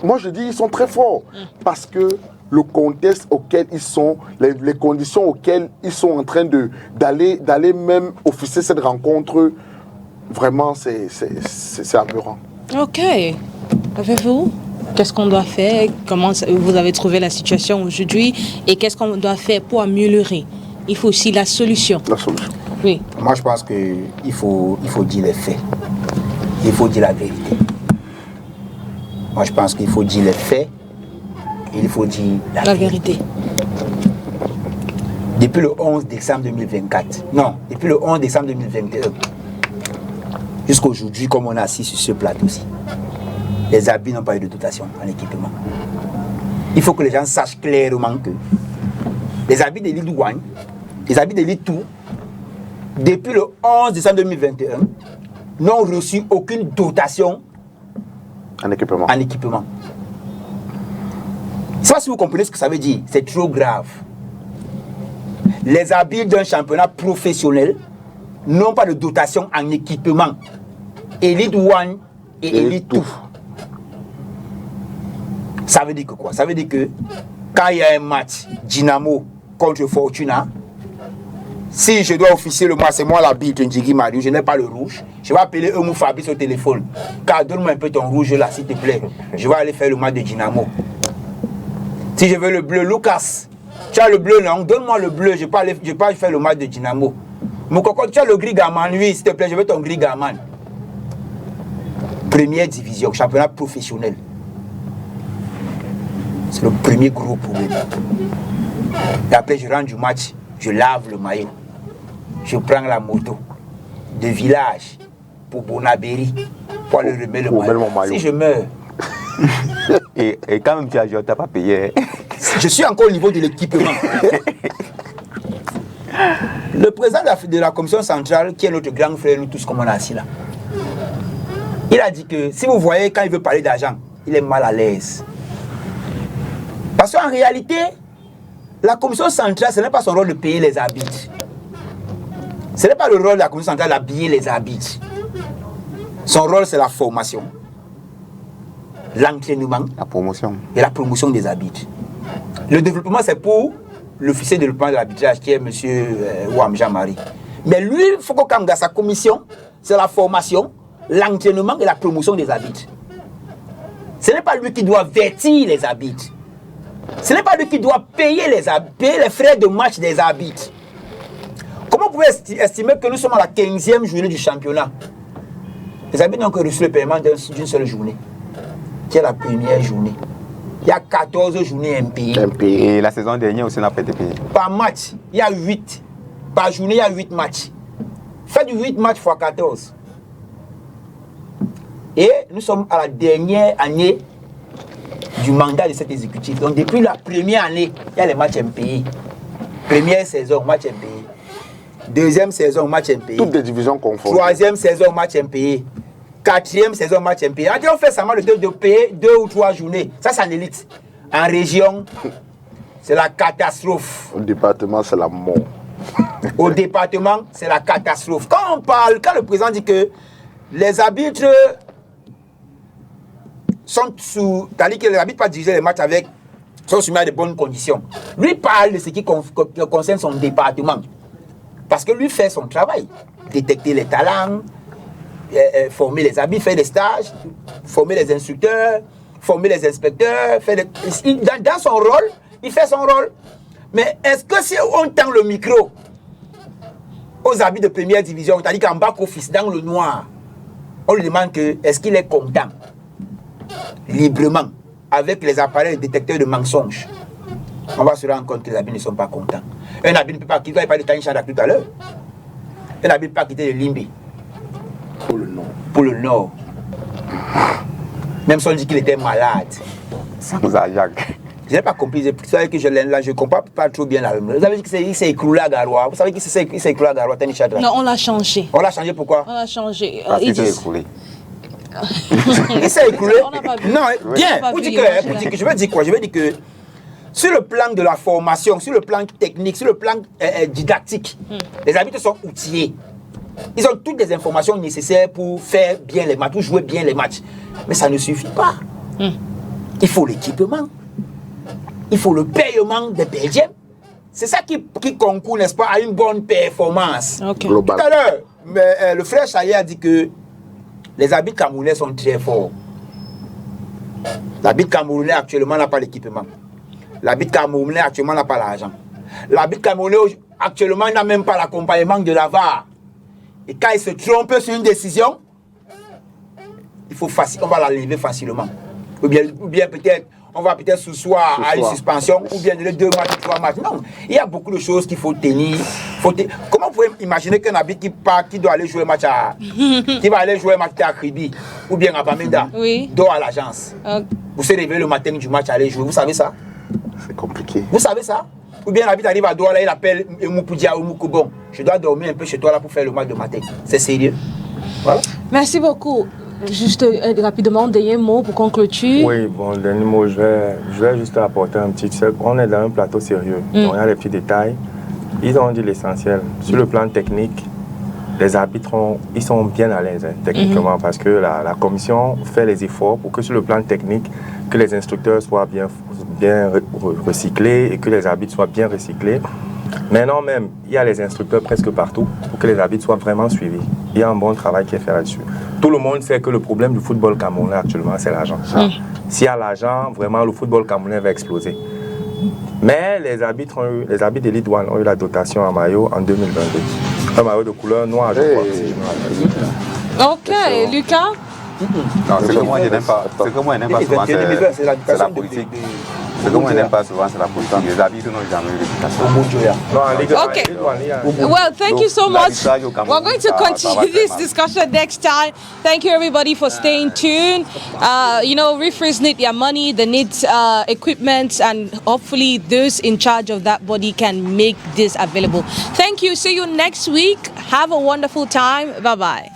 Moi, je dis ils sont très forts. Parce que le contexte auquel ils sont, les conditions auxquelles ils sont en train d'aller même officier cette rencontre, vraiment, c'est aberrant. Ok. Avez-vous? Qu'est-ce qu'on doit faire? Comment vous avez trouvé la situation aujourd'hui? Et qu'est-ce qu'on doit faire pour améliorer? Il faut aussi la solution. La solution. Oui. Moi, je pense qu'il faut dire les faits. Il faut dire la vérité. Moi, je pense qu'il faut dire les faits. Et il faut dire la vérité. Depuis le 11 décembre 2024, non, depuis le 11 décembre 2021, jusqu'à aujourd'hui, comme on est assis sur ce plateau-ci, les arbitres n'ont pas eu de dotation en équipement. Il faut que les gens sachent clairement que les arbitres de l'Elite 1, les arbitres de l'Elite 2, depuis le 11 décembre 2021, n'ont reçu aucune dotation en équipement. Je ne sais pas si vous comprenez ce que ça veut dire. C'est trop grave. Les arbitres d'un championnat professionnel n'ont pas de dotation en équipement. Elite 1 et Elite 2. Ça veut dire que quoi? Ça veut dire que quand il y a un match Dynamo contre Fortuna, si je dois officier le match, c'est moi l'arbitre, Ndjigi Marius, je n'ai pas le rouge, je vais appeler Eumou Fabrice au téléphone. Car donne-moi un peu ton rouge là, s'il te plaît. Je vais aller faire le match de Dynamo. Si je veux le bleu, Lucas, tu as le bleu, non? Donne-moi le bleu, je ne vais pas faire le match de Dynamo. Mon coco, tu as le gris gaman, oui, s'il te plaît, je veux ton gris gaman. Première division, championnat professionnel. C'est le premier gros problème. Et après, je rentre du match, je lave le maillot. Je prends la moto de village pour Bonabéry pour aller remettre le maillot. Si je meurs. et quand même tu n'as pas payé. Je suis encore au niveau de l'équipement. Le président de la commission centrale, qui est notre grand frère, nous tous comme on est assis là, il a dit que si vous voyez quand il veut parler d'argent, il est mal à l'aise. Parce qu'en réalité, la commission centrale, ce n'est pas son rôle de payer les arbitres. Ce n'est pas le rôle de la commission centrale d'habiller les arbitres. Son rôle, c'est la formation, l'entraînement, la promotion et la promotion des arbitres. Le développement, c'est pour l'officier de développement de l'arbitrage qui est M. Ouam Jean-Marie. Mais lui, il faut qu'on ait sa commission, c'est la formation, l'entraînement et la promotion des arbitres. Ce n'est pas lui qui doit vêtir les arbitres. Ce n'est pas lui qui doit payer les frais de match des arbitres. Comment vous pouvez estimer que nous sommes à la 15e journée du championnat? Les arbitres n'ont que reçu le paiement d'une seule journée, qui est la première journée. Il y a 14 journées impayées. Et la saison dernière aussi n'a pas été payée. Par match, il y a 8. Par journée, il y a 8 matchs. Faites 8 matchs x 14. Et nous sommes à la dernière année du mandat de cet exécutif. Donc depuis la première année, il y a les matchs impayés. Première saison, match impayé. Deuxième saison, match impayé. Toutes les divisions confondues. Troisième saison, match impayé. Quatrième saison, match impayé. On fait seulement de payer 2 ou 3 journées. Ça, c'est en élite. En région, c'est la catastrophe. Au département, c'est la mort. Au département, c'est la catastrophe. Quand le président dit que les arbitres sont sous... C'est-à-dire que les arbitres pas diriger les matchs sont soumis à de bonnes conditions. Lui parle de ce qui concerne son département. Parce que lui fait son travail. Détecter les talents, former les arbitres, faire des stages, former les instructeurs, former les inspecteurs. Dans son rôle, il fait son rôle. Mais est-ce que si on tend le micro aux arbitres de première division, c'est-à-dire qu'en back-office, dans le noir, on lui demande est-ce qu'il est content, librement, avec les appareils détecteurs de mensonges, on va se rendre compte que les arbitres ne sont pas contents. Un arbitre ne peut pas quitter, il parlait de Tani Chandak tout à l'heure. Un arbitre ne peut pas quitter le Limbi. Pour le Nord. Même si on dit qu'il était malade. Sans Ajax. Je n'ai pas compris. Vous savez que je ne comprends pas trop bien la. Vous savez qu'il s'est écroulé à Garoua. Vous savez qu'il s'est écroulé à Garoua, Tani Chandak. Non, on l'a changé. On l'a changé pourquoi? On l'a changé. Parce qu'il s'est écroulé. Il s'est écroulé. Non, bien. Je veux dire quoi? Je veux dire que sur le plan de la formation, sur le plan technique, sur le plan didactique, les arbitres sont outillés. Ils ont toutes les informations nécessaires pour faire bien les matchs, pour jouer bien les matchs. Mais ça ne suffit pas. Il faut l'équipement. Il faut le paiement des Belgiens. C'est ça qui concourt, n'est-ce pas, à une bonne performance. Okay. Tout à l'heure, le frère Chaillet a dit que les arbitres camerounais sont très forts. L'arbitre camerounais actuellement n'a pas l'équipement. L'arbitre camerounais actuellement n'a pas l'argent. L'arbitre camerounais actuellement n'a même pas l'accompagnement de la VAR. Et quand il se trompe sur une décision, on va la lever facilement. Ou bien peut-être, on va peut-être sous-soir à une suspension, ou bien donner 2 matchs, 3 matchs. Non, il y a beaucoup de choses qu'il faut tenir. Comment vous pouvez imaginer qu'un arbitre qui doit aller jouer un match qui va aller jouer un match à Kribi, ou bien à Bamenda, dort à l'agence. Vous serez réveillé le matin du match à aller jouer, vous savez ça? C'est compliqué. Vous savez ça? Ou bien l'arbitre arrive à Douala, il appelle Moukoudia ou Moukobon. Je dois dormir un peu chez toi là pour faire le match de matin. C'est sérieux. Voilà. Merci beaucoup. Juste rapidement, dernier mot pour qu'on clôture. Oui, bon, dernier mot, je vais juste apporter un petit truc. On est dans un plateau sérieux. Donc, il y a les petits détails. Ils ont dit l'essentiel. Sur le plan technique, les arbitres ils sont bien à l'aise techniquement parce que la commission fait les efforts pour que sur le plan technique, que les instructeurs soient bien recyclés et que les arbitres soient bien recyclés. Maintenant même, il y a les instructeurs presque partout pour que les arbitres soient vraiment suivis. Il y a un bon travail qui est fait là-dessus. Tout le monde sait que le problème du football camerounais actuellement, c'est l'argent. S'il y a l'argent, vraiment, le football camerounais va exploser. Mais les arbitres d'Elite One ont eu la dotation en maillot en 2022. Un maillot de couleur noire, je crois. Ok, et Lucas? Non, c'est que moi je n'aime pas. C'est que moi je n'aime pas souvent, c'est la politique. Ce que moi je n'aime pas souvent, c'est la politique. Les arbitres n'ont jamais eu l'éducation. Okay. Well, thank you so much. We're going to continue this discussion next time. Thank you everybody for staying tuned. Referees need their money, they need equipment, and hopefully those in charge of that body can make this available. Thank you. See you next week. Have a wonderful time. Bye-bye.